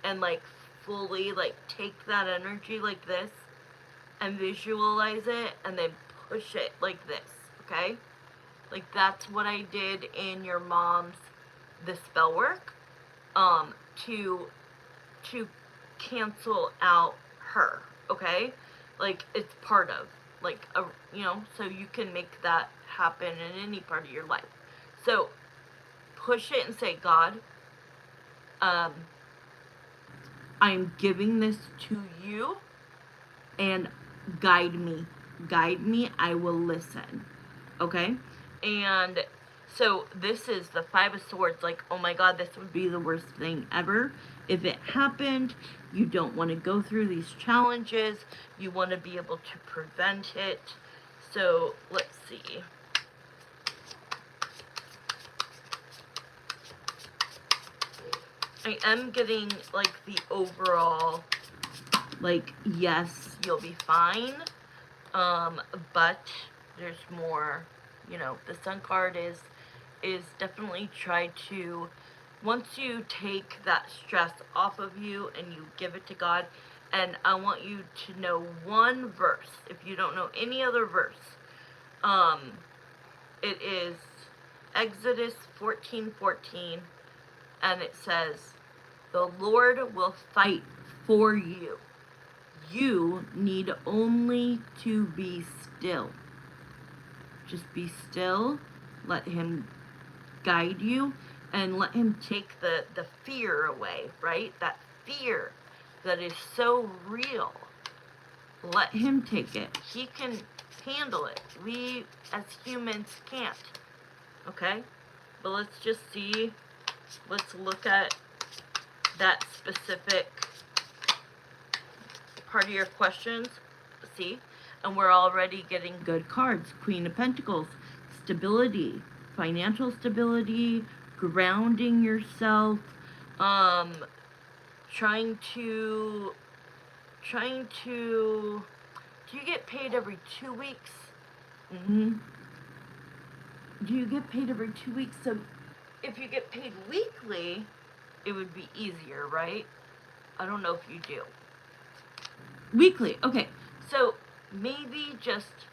and like fully like take that energy like this and visualize it and then push it like this, okay? Like that's what I did in your mom's the spell work, to cancel out her, okay? Like it's part of like a, so you can make that happen in any part of your life. So push it and say, God, I'm giving this to you, and guide me. Guide me. I will listen. Okay? And so this is the Five of Swords. Like, oh my God, this would be the worst thing ever. If it happened, you don't want to go through these challenges. You want to be able to prevent it. So let's see. I am getting like the overall, like, yes, you'll be fine. But there's more, the Sun card is definitely try to, once you take that stress off of you and you give it to God, and I want you to know one verse. If you don't know any other verse, it is Exodus 14:14, and it says, "The Lord will fight for you. You need only to be still." Just be still, let him guide you, and let him take the fear away, right? That fear that is so real. Let him take it. He can handle it. We as humans can't. Okay? But let's just see. Let's look at that specific part of your questions. See? And we're already getting good cards. Queen of Pentacles, stability, financial stability, grounding yourself, trying to, do you get paid every 2 weeks? Mm-hmm. Do you get paid every 2 weeks? So if you get paid weekly, it would be easier, right? I don't know if you do. Weekly, okay. So maybe just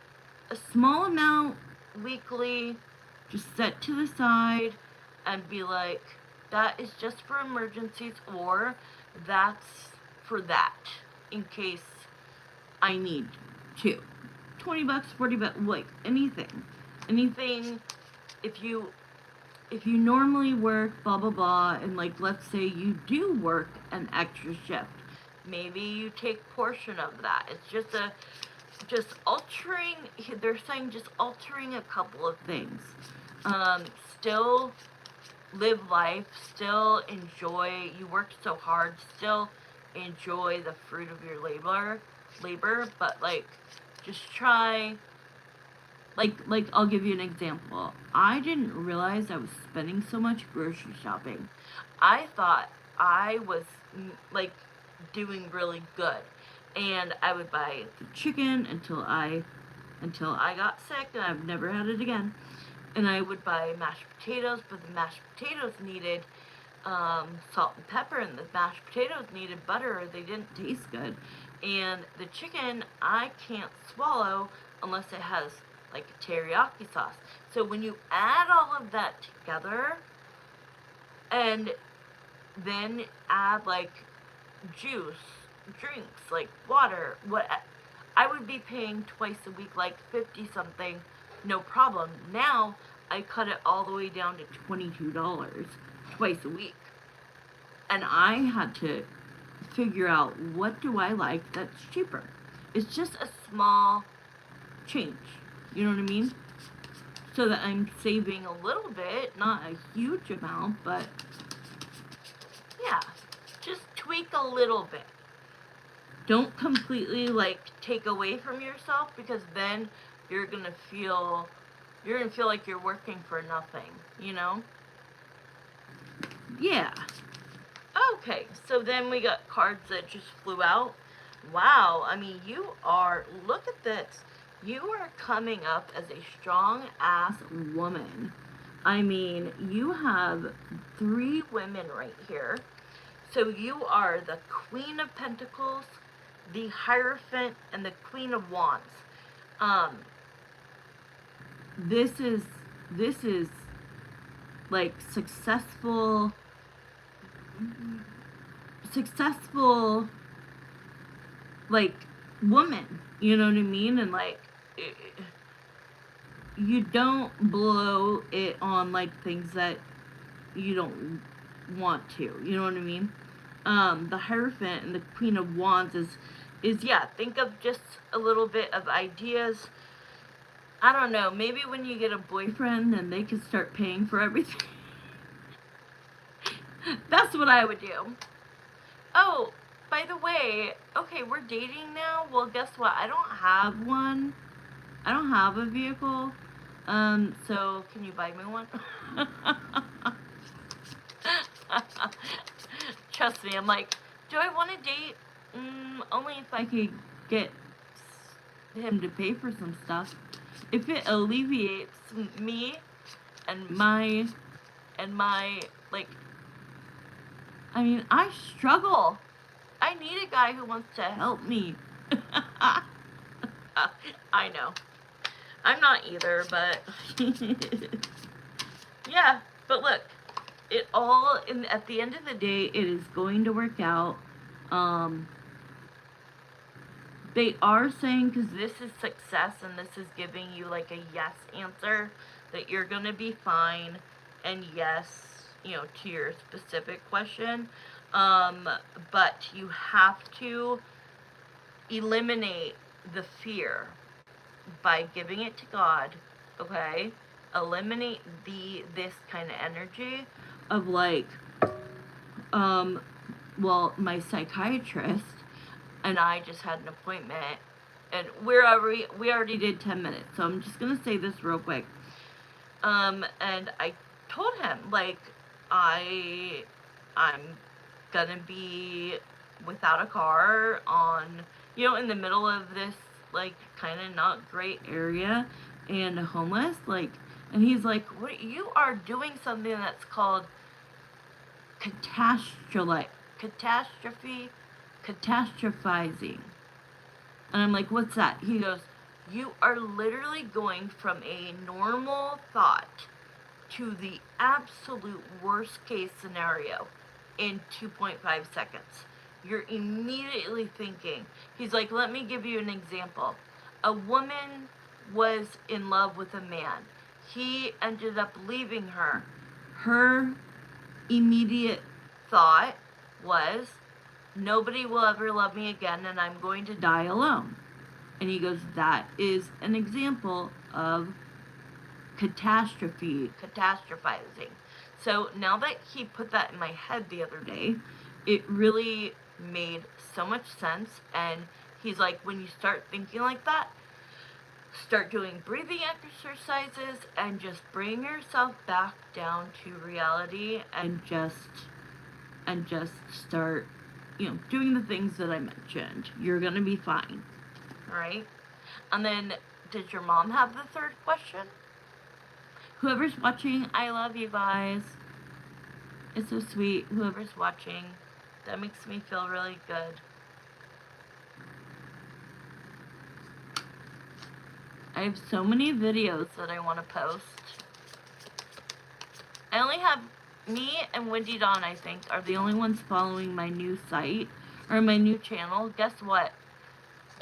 a small amount weekly, just set to the side and be like, that is just for emergencies, or that's for that in case I need to. $20, $40, like anything. If you normally work blah blah blah, and like let's say you do work an extra shift, maybe you take portion of that. It's just altering, they're saying just altering a couple of things. Still live life, still enjoy, you worked so hard, still enjoy the fruit of your labor,
labor, but like just try.
Like I'll give you an example. I didn't realize I was spending so much grocery shopping.
I thought I was like doing really good, and I would buy
the chicken until I got sick, and I've never had it again.
and I would buy mashed potatoes, but the mashed potatoes needed salt and pepper, and the mashed potatoes needed butter, or they didn't taste good. And the chicken I can't swallow unless it has like a teriyaki sauce. So when you add all of that together, and then add like juice, drinks, like water, what I would be paying twice a week, like 50 something, no problem. Now I cut it all the way down to $22 twice a week.
And I had to figure out, what do I like that's cheaper?
It's just a small
Change. You know what I mean? So that I'm saving
a little bit,
not a huge amount, but
yeah, just tweak a little bit.
don't completely like
Take away from yourself, because then you're gonna feel like you're working for nothing, you know?
yeah.
Okay, so then we got cards that just flew out. Wow, I mean, look at this. You are coming up as a strong ass
Woman. I mean, you have
3 women right here. So you are the Queen of Pentacles, the Hierophant, and the Queen of Wands.
This is like successful like woman, you know what I mean? And like you don't blow it on like things that you don't want to, you know what I mean? The Hierophant and the Queen of Wands is
yeah, think of just a little bit of ideas. I don't know, maybe when you get a boyfriend,
then they can start paying for everything.
That's what I would do. Oh, by the way, okay, we're dating now. Well, guess what? I don't have one.
I don't have a vehicle.
So can you buy me one? Trust me, I'm like, do I want to date? Only if I
could get him to pay for some stuff. If it alleviates
me
and my like, I mean, I struggle.
I need a guy who wants to
help me.
I know. I'm not either, but yeah, but look, at the end of the day,
it is going to work out. They are saying,
because this is success and this is giving you like a yes answer, that you're going to be fine, and yes, you know, to your specific question, but you have to eliminate the fear by giving it to God, okay? Eliminate this kind of energy
of like, well, my psychiatrist
and I just had an appointment, and we already
did 10 minutes, so I'm just gonna say this real quick.
And I told him, like, I'm gonna be without a car on, you know, in the middle of this, like, kind of not great area,
and homeless, like,
and he's like, what, you are doing something that's called
catastrophizing. And I'm like, what's that?
He goes, you are literally going from a normal thought to the absolute worst case scenario in 2.5 seconds. You're immediately thinking. He's like, let me give you an example. A woman was in love with a man. He ended up leaving her.
Her immediate
thought was, nobody will ever love me again, and I'm going to
die alone. And he goes, that is an example of catastrophizing.
So now that he put that in my head the other day, it really made so much sense, and He's like, when you start thinking like that, start doing breathing exercises and just bring yourself back down to reality and just start, doing the things that I mentioned. You're gonna be fine. Alright? And then, did your mom have the third question? Whoever's watching, I love you guys. It's so sweet. Whoever's watching, that makes me feel really good. I have so many videos that I want to post. I only have me and Wendy Dawn, I think, are the only ones following my new site or my new channel. Guess what?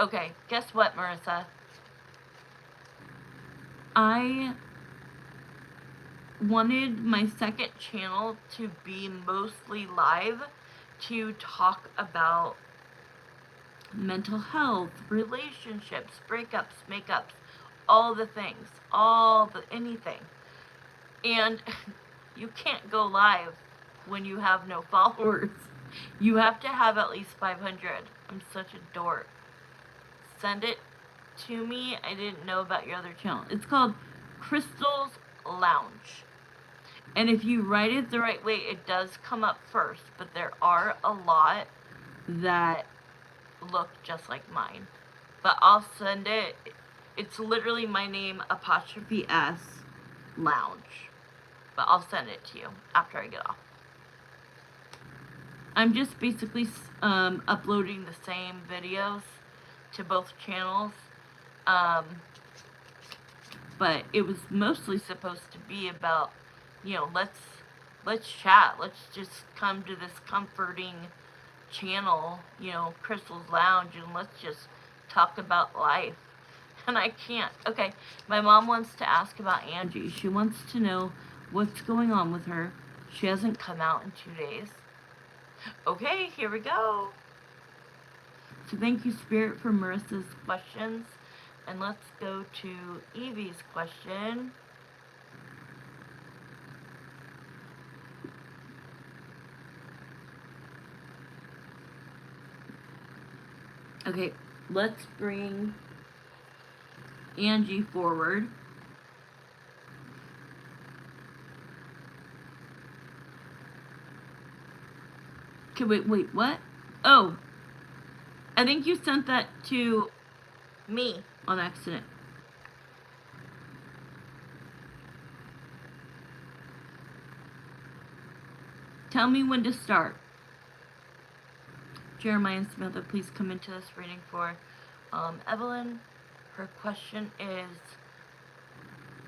Okay, guess what, Marissa? I wanted my second channel to be mostly live to talk about mental health, relationships, breakups, makeups, all the things, anything. And you can't go live when you have no followers. You have to have at least 500. I'm such a dork. Send it to me. I didn't know about your other channel. It's called Crystal's Lounge. And if you write it the right way, it does come up first. But there are a lot that look just like mine. But I'll send it. It's literally my name, apostrophe S, Lounge. But I'll send it to you after I get off. I'm just basically uploading the same videos to both channels. But it was mostly supposed to be about, let's chat. Let's just come to this comforting channel, Crystal's Lounge, and let's just talk about life. And I can't. Okay, my mom wants to ask about Angie. She wants to know what's going on with her. She hasn't come out in 2 days. Okay, here we go. So thank you, Spirit, for Marissa's questions. And let's go to Evie's question. Okay, let's bring Angie forward. Okay, wait, what? Oh, I think you sent that to me on accident. Tell me when to start. Jeremiah and Samantha, please come into this reading for Evelyn. Her question is,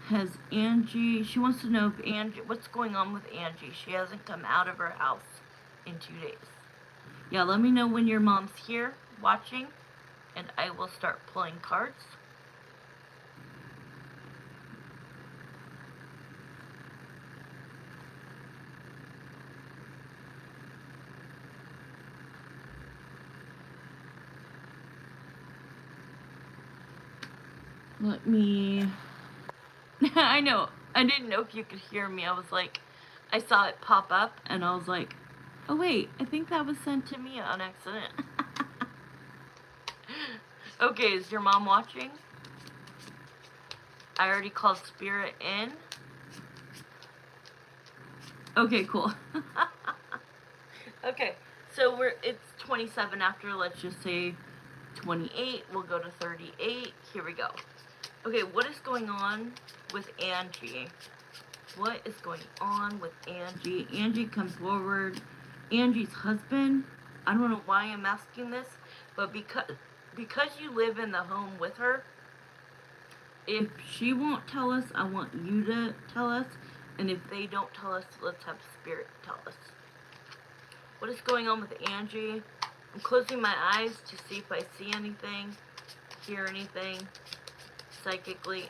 has Angie, she wants to know if Angie, what's going on with Angie? She hasn't come out of her house in 2 days. Yeah, let me know when your mom's here watching, and I will start pulling cards. Let me... I know. I didn't know if you could hear me. I was like, I saw it pop up, and I was like, oh wait, I think that was sent to me on accident. Okay, is your mom watching? I already called Spirit in. Okay, cool. Okay, so it's 27 after, let's just say 28. We'll go to 38. Here we go. Okay, what is going on with Angie? What is going on with Angie? Angie, come forward. Angie's husband, I don't know why I'm asking this, but because you live in the home with her, if she won't tell us, I want you to tell us. And if they don't tell us, let's have Spirit tell us. What is going on with Angie? I'm closing my eyes to see if I see anything, hear anything psychically.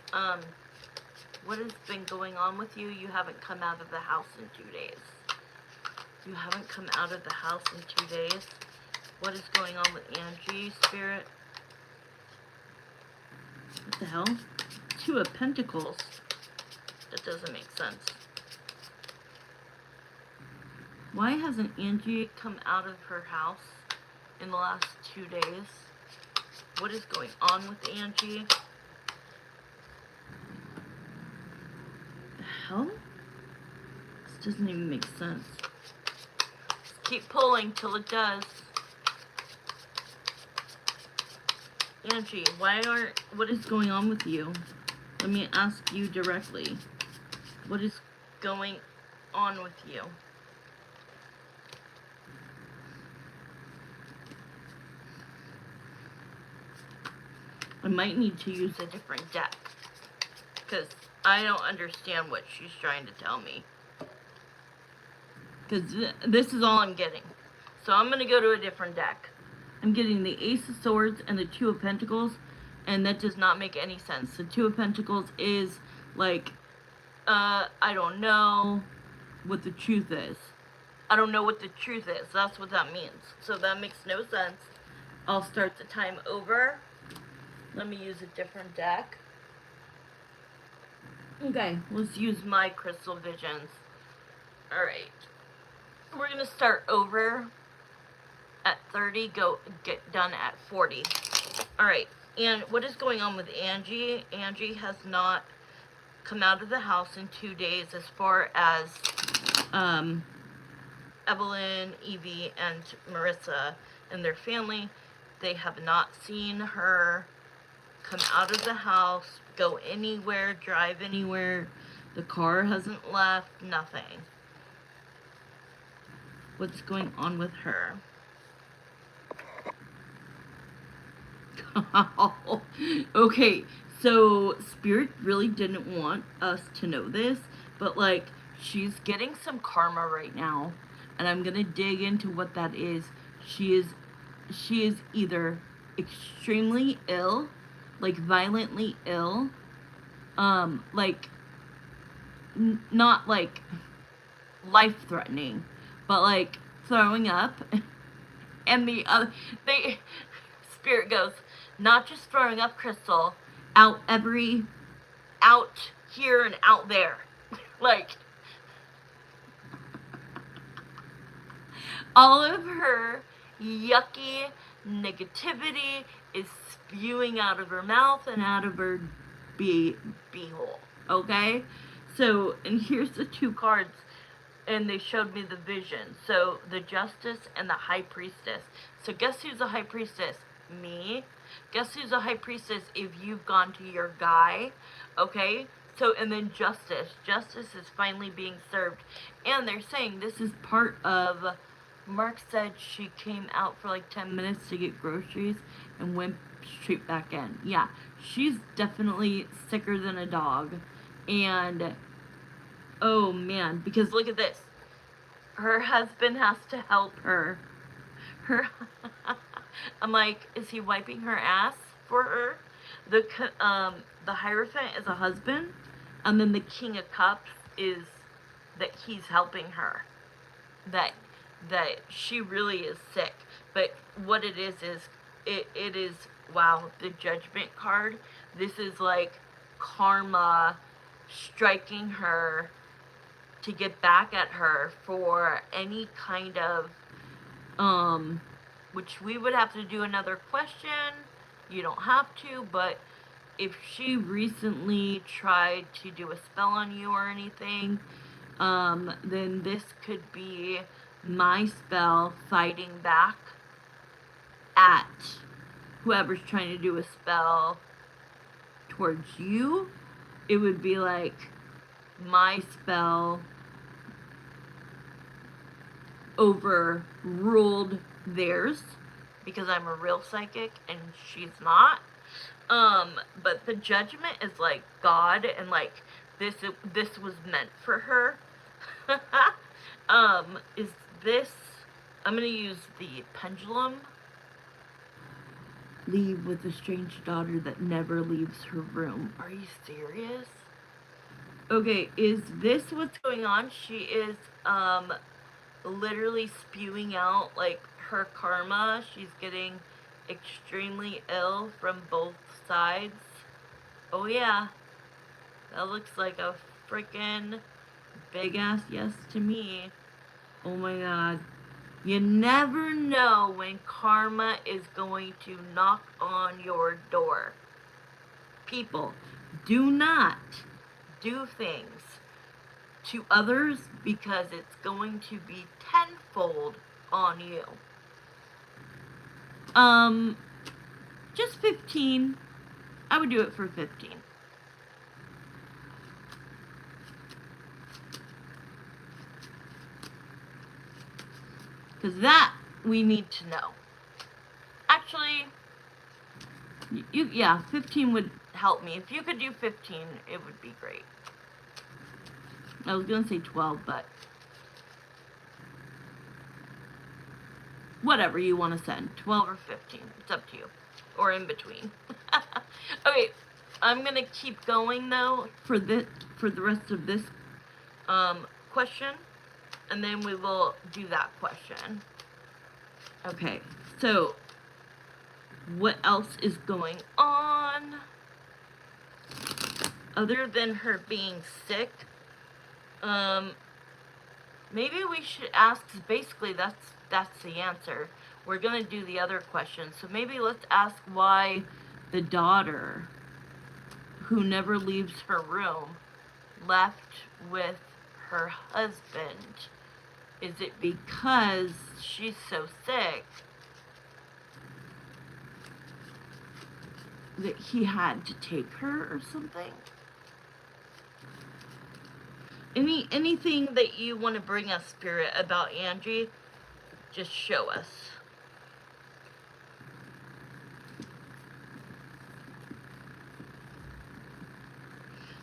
What has been going on with you? You haven't come out of the house in 2 days. You haven't come out of the house in 2 days. What is going on with Angie, Spirit? What the hell? 2 of Pentacles. That doesn't make sense. Why hasn't Angie come out of her house in the last 2 days? What is going on with Angie?
The hell? This doesn't even make sense.
Just keep pulling till it does. Angie, what is
going on with you? Let me ask you directly.
What is going on with you?
I might need to use
a different deck, because I don't understand what she's trying to tell me.
Because this is all
I'm getting. So I'm going to go to a different deck.
I'm getting the Ace of Swords and the Two of Pentacles, and that
does not make any sense.
The Two of Pentacles is like,
I don't know
what the truth is.
I don't know what the truth is. That's what that means. So that makes no sense. I'll start the time over. Let me use a different deck.
Okay,
let's use my crystal visions. Alright. We're going to start over at 30, get done at 40. Alright, and what is going on with Angie? Angie has not come out of the house in 2 days as far as Evelyn, Evie, and Marissa and their family. They have not seen her come out of the house, go anywhere, drive anywhere. The car hasn't left, nothing. What's going on with her?
Okay, so Spirit really didn't want us to know this, but like, she's getting some karma right now, and I'm gonna dig into what that is. She is either extremely ill, like violently ill, like not like life-threatening, but like throwing up. And the other, Spirit goes, not just throwing up, Crystal, out here and out there. Like, all of her yucky negativity is spewing out of her mouth and out of her beehole. Okay? So, and here's the two cards, and they showed me the vision. So, the Justice and the High Priestess. So, guess who's the High Priestess? Me. Guess who's a High Priestess if you've gone to your guy? Okay? So, and then Justice. Justice is finally being served. And they're saying this is part of... Mark said she came out for like 10 minutes to get groceries and went straight back in. Yeah, she's definitely sicker than a dog. And, oh man, because look at this. Her husband has to help her. I'm like, is he wiping her ass for her? The Hierophant is a husband, and then the King of Cups is that he's helping her. That she really is sick. But what it is it is, wow, the Judgment card. This is like karma striking her to get back at her for any kind of which we would have to do another question. You don't have to, but if she recently tried to do a spell on you or anything, then this could be my spell fighting back at whoever's trying to do a spell towards you. It would be like my spell overruled theirs because I'm a real psychic and she's not. But the Judgment is like God, and like this was meant for her. Is this... I'm gonna use the pendulum. Leave with a strange daughter that never leaves her room. Are you serious? Okay, is this what's going on? She is, literally spewing out, like, her karma. She's getting extremely ill from both sides. Oh yeah. That looks like a freaking big ass yes to me. Oh my god.
You never know when karma is going to knock on your door. People, do not do things to others because it's going to be tenfold on you. Just 15. I would do it for 15. Because that we need to know. Actually, yeah, 15 would help me. If you could do 15, it would be great. I was going to say 12, but whatever you want to send. 12 or 15. It's up to you. Or in between. Okay, I'm going to keep going, though, for the rest of this question. And then we will do that question. Okay, so what else is going on? Other than her being sick, maybe we should ask, 'cause basically that's the answer. We're gonna do the other question, so maybe let's ask why the daughter, who never leaves her room, left with her husband. Is it because she's so sick that he had to take her or something? Anything that you want to bring us, Spirit, about Angie, just show us.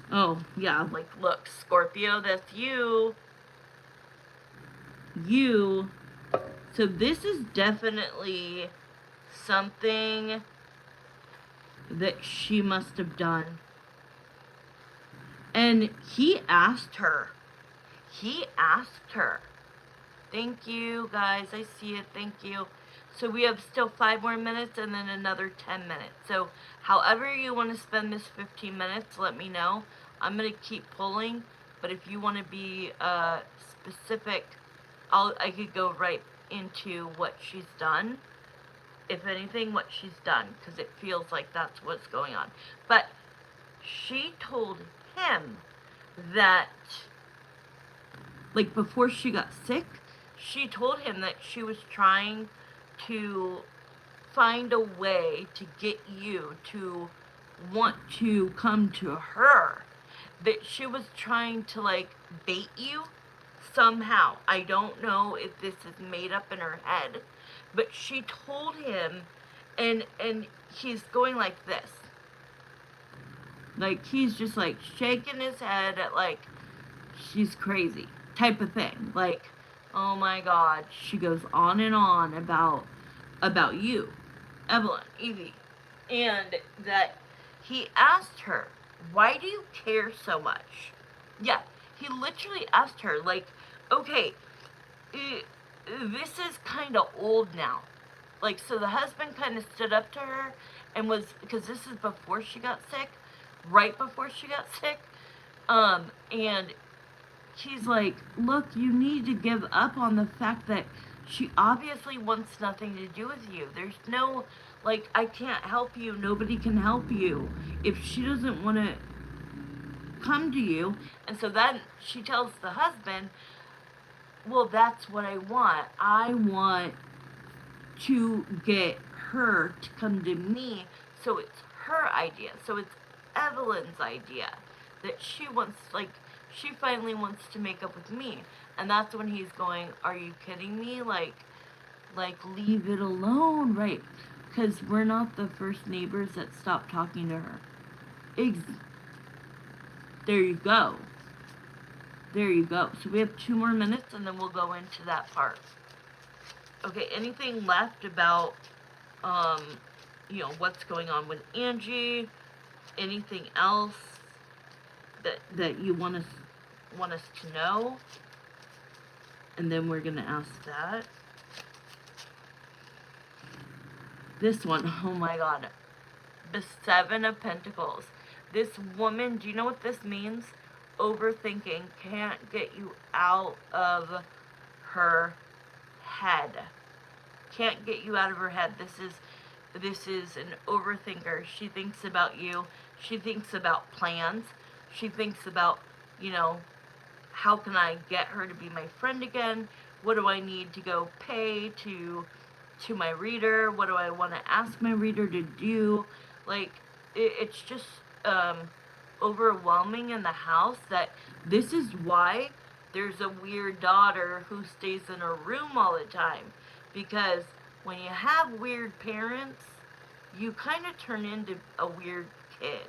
Oh, yeah, like, look, Scorpio, that's you. You. So this is definitely something that she must have done. And he asked her. He asked her. Thank you, guys. I see it. Thank you. So we have still 5 more minutes and then another 10 minutes. So however you want to spend this 15 minutes, let me know. I'm going to keep pulling. But if you want to be specific, I could go right into what she's done. If anything, what she's done. Because it feels like that's what's going on. But she told him that, like, before she got sick, she told him that she was trying to find a way to get you to want to come to her. That she was trying to, like, bait you somehow. I don't know if this is made up in her head, but she told him, and he's going like this. Like, he's just, like, shaking his head at, like, she's crazy type of thing. Like, oh my God. She goes on and on about you, Evelyn, Evie. And that he asked her, why do you care so much? Yeah, he literally asked her, like, okay, this is kind of old now. Like, so the husband kind of stood up to her and was, because this is before she got sick, right before she got sick, and he's like, look, you need to give up on the fact that she obviously wants nothing to do with you. There's no, like, I can't help you. Nobody can help you if she doesn't want to come to you. And so then she tells the husband, well, that's what I want. I want to get her to come to me. So it's her idea. So it's Evelyn's idea that she wants, like, she finally wants to make up with me. And that's when he's going, are you kidding me? Like, leave it alone, right? Because we're not the first neighbors that stopped talking to her. There you go. There you go. So we have 2 more minutes and then we'll go into that part. Okay, anything left about, what's going on with Angie? Anything else that you want us to know? And then we're gonna ask that. This one, oh my God. The 7 of Pentacles. This woman, do you know what this means? Overthinking can't get you out of her head. Can't get you out of her head. This is an overthinker. She thinks about you. She thinks about plans. She thinks about, you know, how can I get her to be my friend again? What do I need to go pay to my reader? What do I want to ask my reader to do? Like, it's just overwhelming in the house that this is why there's a weird daughter who stays in her room all the time. Because when you have weird parents, you kind of turn into a weird kid.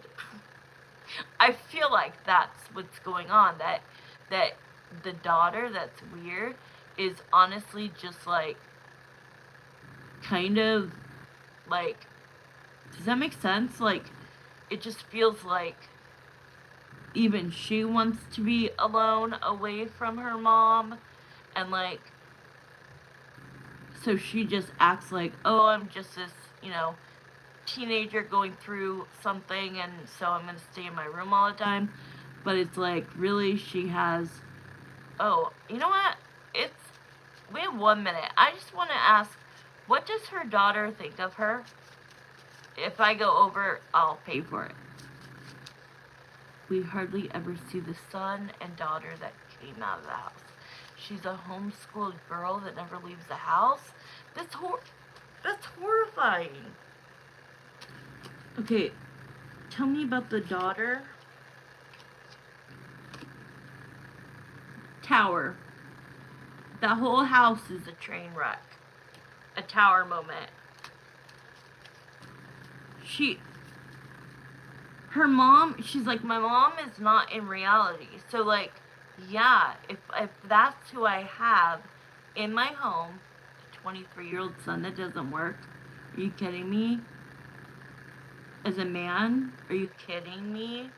I feel like that's what's going on. That the daughter that's weird is honestly just like kind of like, does that make sense? Like, it just feels like even she wants to be alone away from her mom, and like, so she just acts like, oh, I'm just this, you know, teenager going through something, and so I'm gonna stay in my room all the time. But it's like, really, she has, oh, you know what, it's, we have 1 minute. I just want to ask, what does her daughter think of her? If I go over, I'll pay for it. We hardly ever see the son and daughter that came out of the house. She's a homeschooled girl that never leaves the house. That's horrifying. Okay, tell me about the daughter. Tower. The whole house is a train wreck. A tower moment. Her mom, she's like, my mom is not in reality. So like, yeah, if that's who I have in my home, a 23-year-old son, that doesn't work. Are you kidding me? As a man, are you kidding me?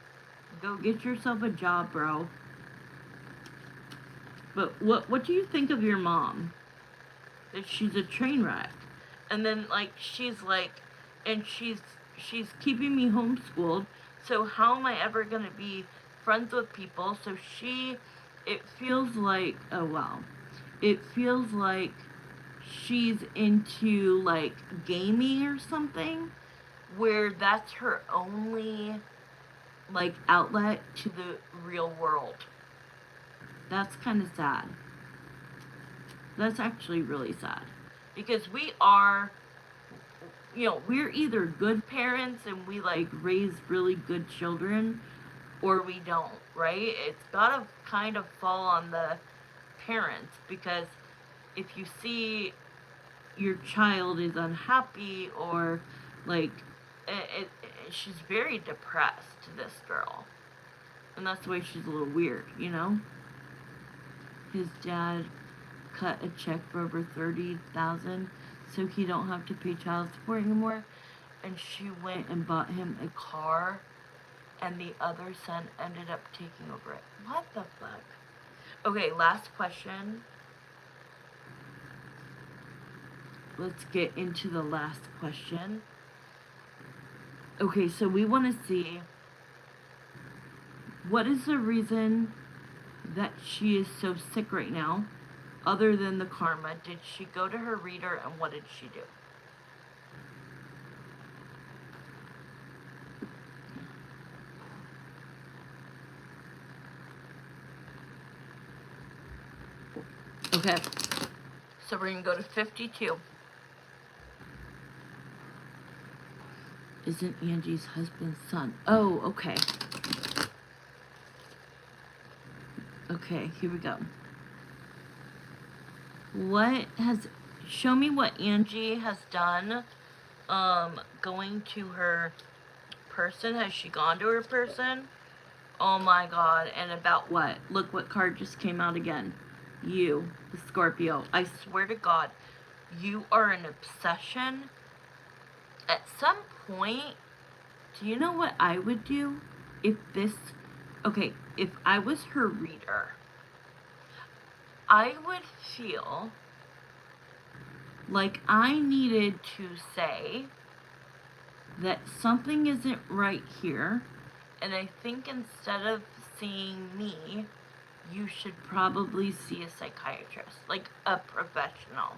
Go get yourself a job, bro. But what do you think of your mom? That she's a train wreck. And then like she's like, and she's keeping me homeschooled. So how am I ever gonna be friends with people? So it feels like, oh wow, it feels like she's into like gaming or something, where that's her only like outlet to the real world. That's kind of sad. That's actually really sad. Because we are, you know, we're either good parents and we like raise really good children, or we don't, right? It's gotta kind of fall on the parents, because if you see your child is unhappy or like, she's very depressed, this girl. And that's why she's a little weird, you know? His dad cut a check for over $30,000 so he don't have to pay child support anymore. And she went and bought him a car, and the other son ended up taking over it. What the fuck? Okay, last question. Let's get into the last question. Okay, so we want to see, what is the reason that she is so sick right now, other than the karma? Did she go to her reader, and what did she do? Okay, so we're gonna go to 52. Isn't Angie's husband's son? Oh, okay. Okay, here we go. Show me what Angie has done, going to her person. Has she gone to her person? Oh my god, and about what? Look what card just came out again. You, the Scorpio. I swear to God, you are an obsession. At some point, do you know what I would do? If I was her reader, I would feel like I needed to say that something isn't right here, and I think instead of seeing me, you should probably see a psychiatrist, like a professional,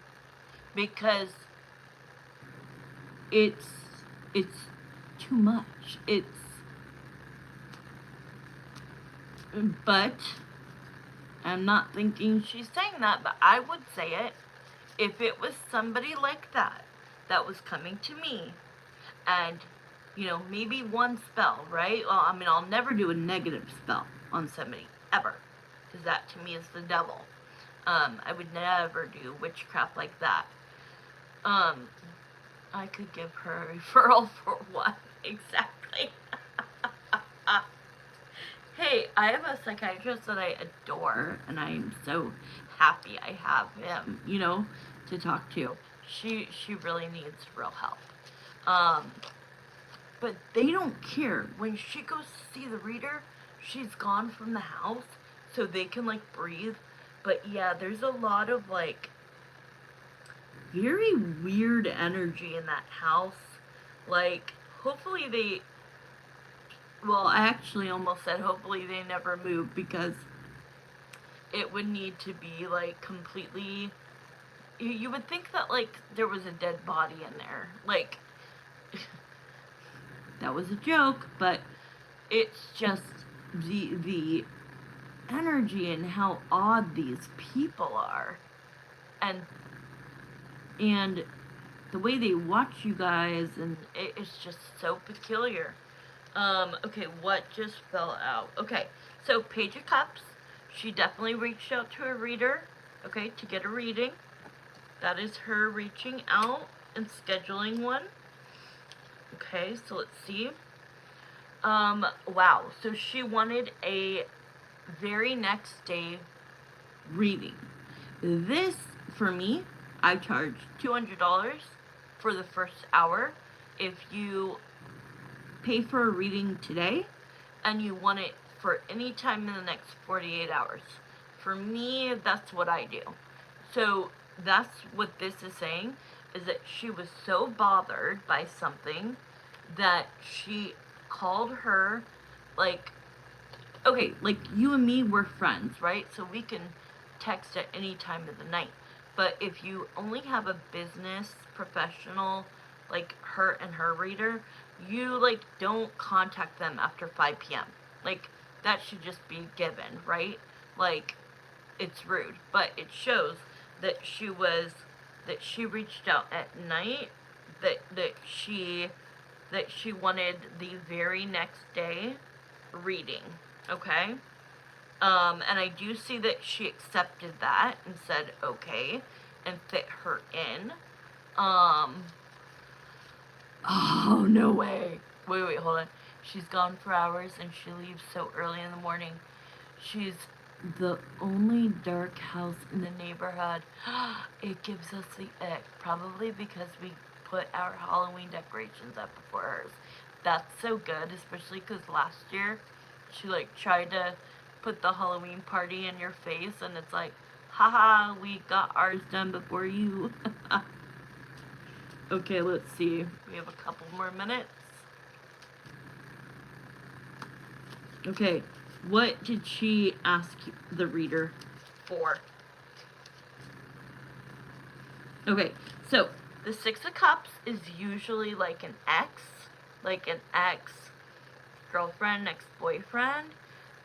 because it's too much. But I'm not thinking she's saying that, but I would say it if it was somebody like that that was coming to me and, maybe one spell, right? Well, I mean, I'll never do a negative spell on somebody, ever, because that to me is the devil. I would never do witchcraft like that. I could give her a referral for what exactly? Hey, I have a psychiatrist that I adore, and I am so happy I have him, to talk to. She really needs real help. Um, but they don't care. When she goes to see the reader, she's gone from the house so they can breathe. But yeah, there's a lot of very weird energy in that house. Hopefully I actually almost said hopefully they never move, because it would need to be completely, you would think that there was a dead body in there. That was a joke, but it's just the energy and how odd these people are, and the way they watch you guys, and it's just so peculiar. Okay, what just fell out? Okay, so Page of Cups, she definitely reached out to a reader, okay, to get a reading. That is her reaching out and scheduling one. Okay, so let's see. Wow, so she wanted a very next day reading. This, for me, I charge $200 for the first hour. If you pay for a reading today and you want it for any time in the next 48 hours. For me, that's what I do. So that's what this is saying, is that she was so bothered by something that she called her, okay, you and me, we're friends, right? So we can text at any time of the night. But if you only have a business professional, like her and her reader, you don't contact them after 5 p.m. That should just be given, right? It's rude. But it shows that she reached out at night, that she wanted the very next day reading. Okay? And I do see that she accepted that and said okay and fit her in. Oh, no way. Wait, hold on. She's gone for hours and she leaves so early in the morning. She's the only dark house in the neighborhood. It gives us the ick. Probably because we put our Halloween decorations up before hers. That's so good, especially because last year she tried to put the Halloween party in your face, and it's haha, we got ours done before you. Okay, let's see. We have a couple more minutes. Okay, what did she ask the reader for? Okay, so the Six of Cups is usually an ex girlfriend, ex-boyfriend,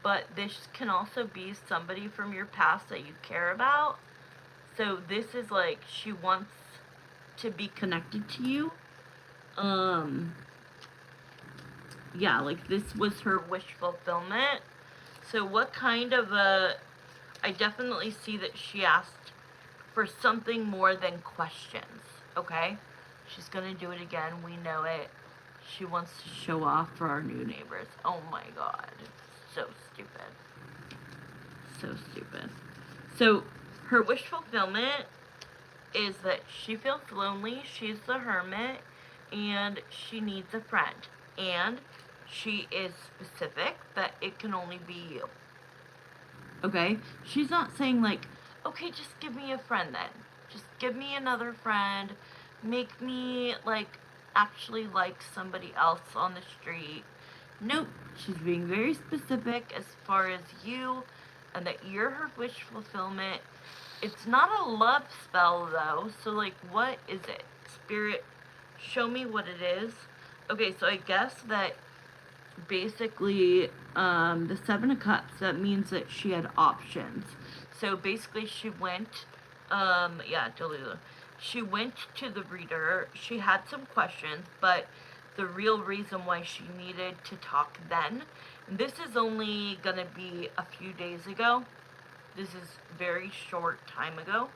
but this can also be somebody from your past that you care about. So this is she wants to be connected to you. Yeah, this was her wish fulfillment. So what kind of I definitely see that she asked for something more than questions, okay? She's gonna do it again, we know it. She wants to show off for our new neighbors. Oh my god. So stupid. So stupid. So her wish fulfillment is that she feels lonely, she's the hermit, and she needs a friend. And she is specific that it can only be you. Okay? She's not saying okay, just give me a friend then. Just give me another friend. Make me actually like somebody else on the street. Nope. She's being very specific as far as you, and that you're her wish fulfillment. It's not a love spell though, so like what is it? Spirit, show me what it is. Okay, so I guess that basically the Seven of Cups, that means that she had options. So basically she went yeah, Delulu. She went to the reader. She had some questions, but the real reason why she needed to talk then, and this is only gonna be a few days ago. This is very short time ago.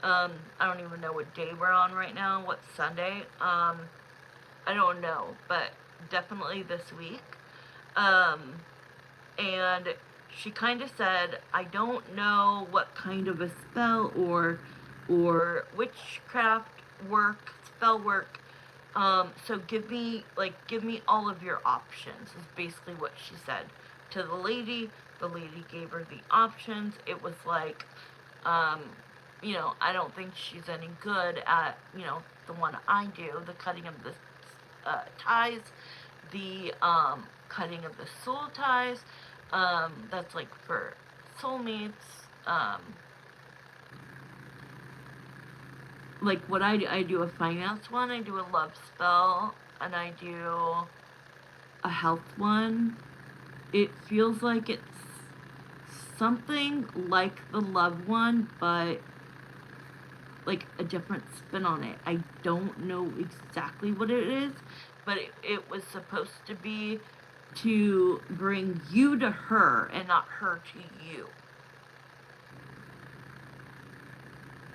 I don't even know what day we're on right now. What Sunday? I don't know, but definitely this week. Um, and she kind of said, I don't know what kind of a spell or witchcraft work, spell work. So give me all of your options, is basically what she said to the lady. The lady gave her the options. It was like, um, I don't think she's any good at, the one I do, the cutting of the ties, the cutting of the soul ties. That's like for soulmates. Um, like what I do a finance one, I do a love spell, and I do a health one. It feels like it's something like the love one, but like a different spin on it. I don't know exactly what it is, but it was supposed to be to bring you to her and not her to you.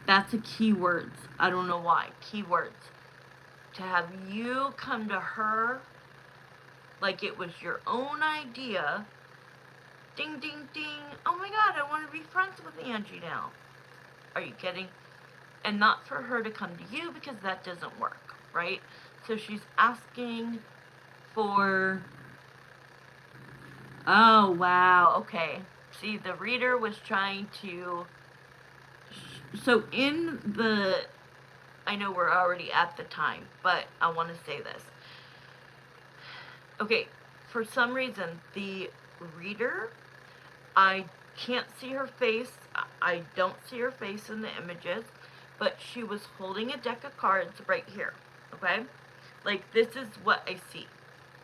That's a keywords. I don't know why. Keywords. To have you come to her like it was your own idea. Ding, ding, ding. Oh my god, I want to be friends with Angie now. Are you kidding? And not for her to come to you, because that doesn't work, right? So she's asking for. Oh, wow. Okay. See, the reader was trying to. So in the. I know we're already at the time, but I want to say this. Okay, for some reason, the reader, I can't see her face. I don't see her face in the images, but she was holding a deck of cards right here, okay? Like, this is what I see.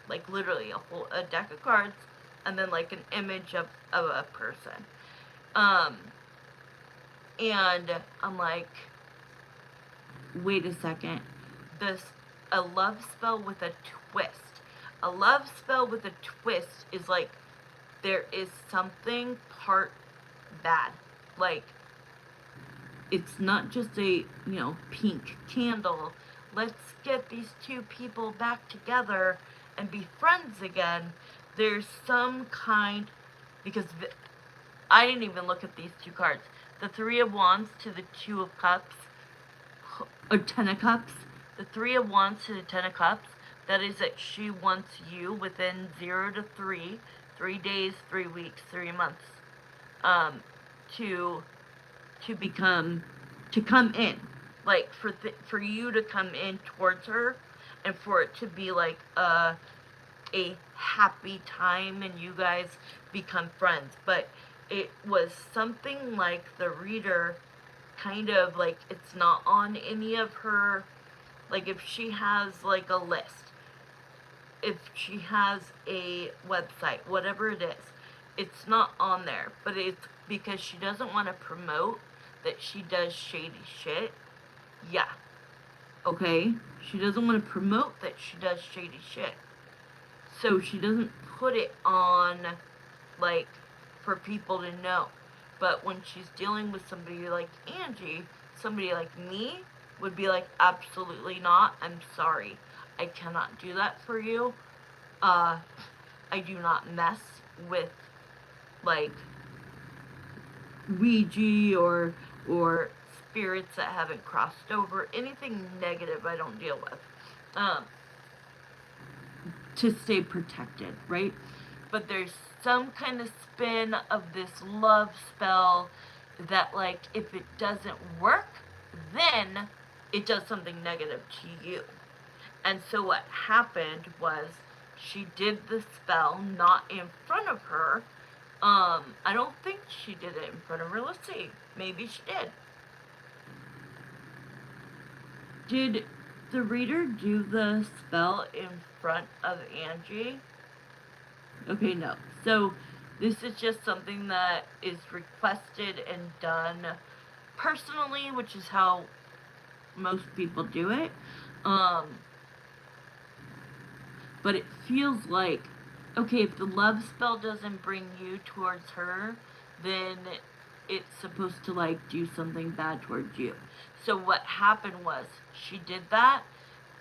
Like, literally, a deck of cards, and then, like, an image of a person. And I'm like, wait a second. A love spell with a twist. A love spell with a twist is like, there is something part bad. Like, it's not just a, pink candle. Let's get these two people back together and be friends again. There's some kind, because I didn't even look at these two cards. The Three of Wands to the Two of Cups, or Ten of Cups. The Three of Wands to the Ten of Cups. That is that she wants you within 0 to 3, 3 days, 3 weeks, 3 months, to come in, like for you to come in towards her, and for it to be like a happy time and you guys become friends. But it was something like the reader kind of like, it's not on any of her, like if she has like a list, if she has a website, whatever it is, it's not on there. But it's because she doesn't want to promote that she does shady shit. Yeah. Okay? She doesn't want to promote that she does shady shit. So she doesn't put it on, like, for people to know. But when she's dealing with somebody like Angie, somebody like me would be like, absolutely not. I'm sorry. I cannot do that for you. I do not mess with, like, Ouija or spirits that haven't crossed over. Anything negative I don't deal with. To stay protected, right? But there's some kind of spin of this love spell that, like, if it doesn't work, then it does something negative to you. And so what happened was, she did the spell not in front of her, I don't think she did it in front of her. Let's see. Maybe she did. Did the reader do the spell in front of Angie? Okay, no. So this is just something that is requested and done personally, which is how most people do it. But it feels like, okay, if the love spell doesn't bring you towards her, then it's supposed to like do something bad towards you. So what happened was she did that,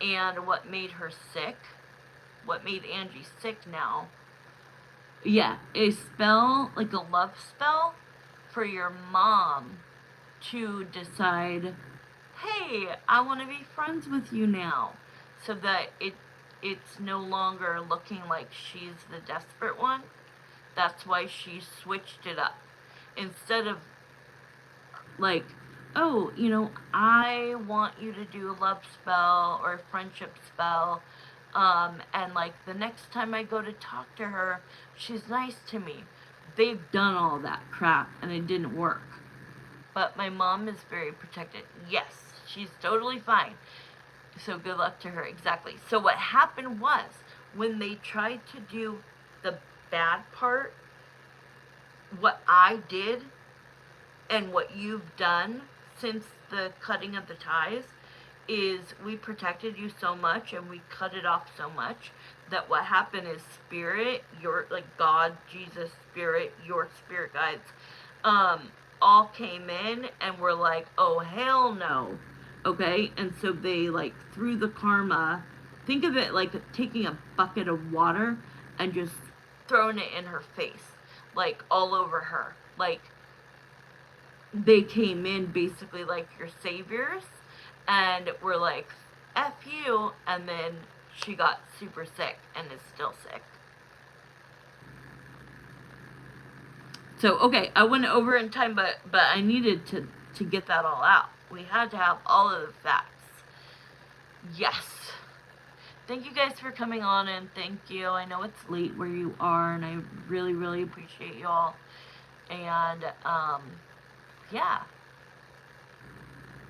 and what made her sick, what made Angie sick now, yeah, a spell, like a love spell for your mom to decide, hey, I want to be friends with you now, so that it's no longer looking like she's the desperate one. That's why she switched it up. Instead of like, oh, I want you to do a love spell or a friendship spell, and like the next time I go to talk to her, she's nice to me. They've done all that crap and it didn't work. But my mom is very protected. Yes, she's totally fine. So good luck to her. Exactly. So what happened was, when they tried to do the bad part, what I did and what you've done since the cutting of the ties is we protected you so much and we cut it off so much that what happened is spirit, your like God, Jesus, spirit, your spirit guides, all came in and were like, oh hell no. Okay? And so they like threw the karma. Think of it like taking a bucket of water and just throwing it in her face. Like all over her. Like they came in basically like your saviors and were like, F you, and then she got super sick and is still sick. So okay, I went over in time, but I needed to get that all out. We had to have all of the facts. Yes. Thank you guys for coming on, and thank you. I know it's late where you are, and I really, really appreciate y'all. And yeah.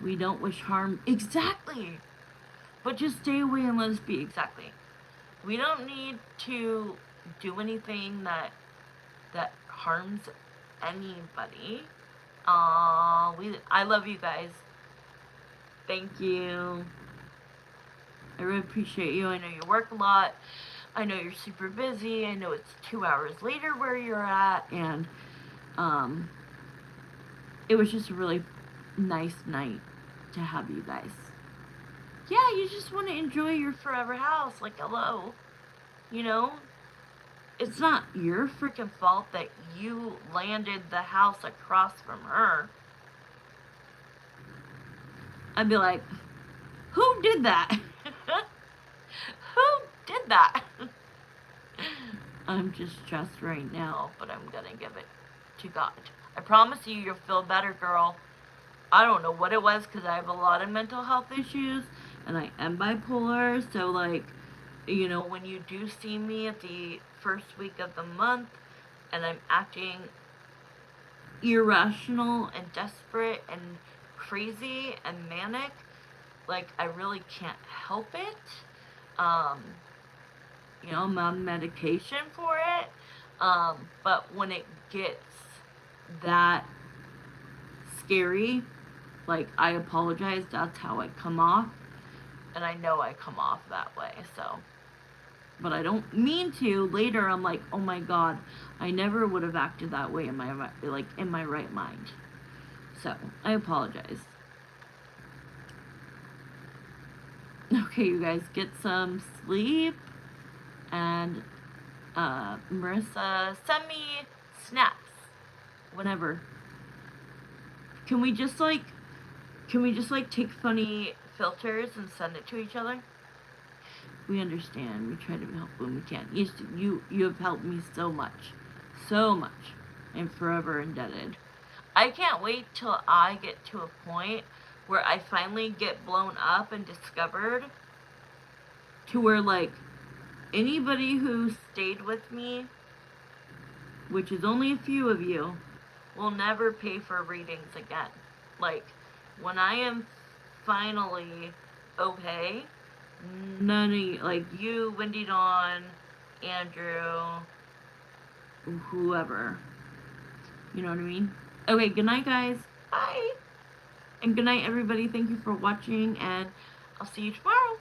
We don't wish harm. Exactly. But just stay away and let us be. Exactly. We don't need to do anything that harms anybody. I love you guys. Thank you. I really appreciate you. I know you work a lot. I know you're super busy. I know it's 2 hours later where you're at, and it was just a really nice night to have you guys. Yeah, you just want to enjoy your forever house. Like, hello. It's not your freaking fault that you landed the house across from her. I'd be like, who did that? Who did that? I'm just stressed right now, but I'm gonna give it to God. I promise you, you'll feel better, girl. I don't know what it was, because I have a lot of mental health issues, and I am bipolar, so like, when you do see me at the first week of the month, and I'm acting irrational and desperate and crazy and manic, like, I really can't help it. I'm on medication for it. But when it gets that scary, like, I apologize. That's how I come off. And I know I come off that way, so. But I don't mean to. Later, I'm like, oh my God, I never would have acted that way in my right mind. So, I apologize. Okay, you guys, get some sleep. And, Marissa, send me snaps. Whenever. Can we just take funny filters and send it to each other? We understand. We try to help when we can. You have helped me so much. So much. I'm forever indebted. I can't wait till I get to a point where I finally get blown up and discovered, to where, like, anybody who stayed with me
which is only a few of you,
will never pay for readings again. Like, when I am finally okay,
none of you, like
you, Wendy Dawn, Andrew,
whoever. You know what I mean? Okay, good night, guys.
bye.
And good night, everybody. Thank you for watching, and
I'll see you tomorrow.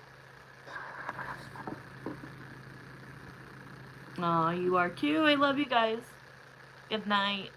you are too. I love you guys.
Good night.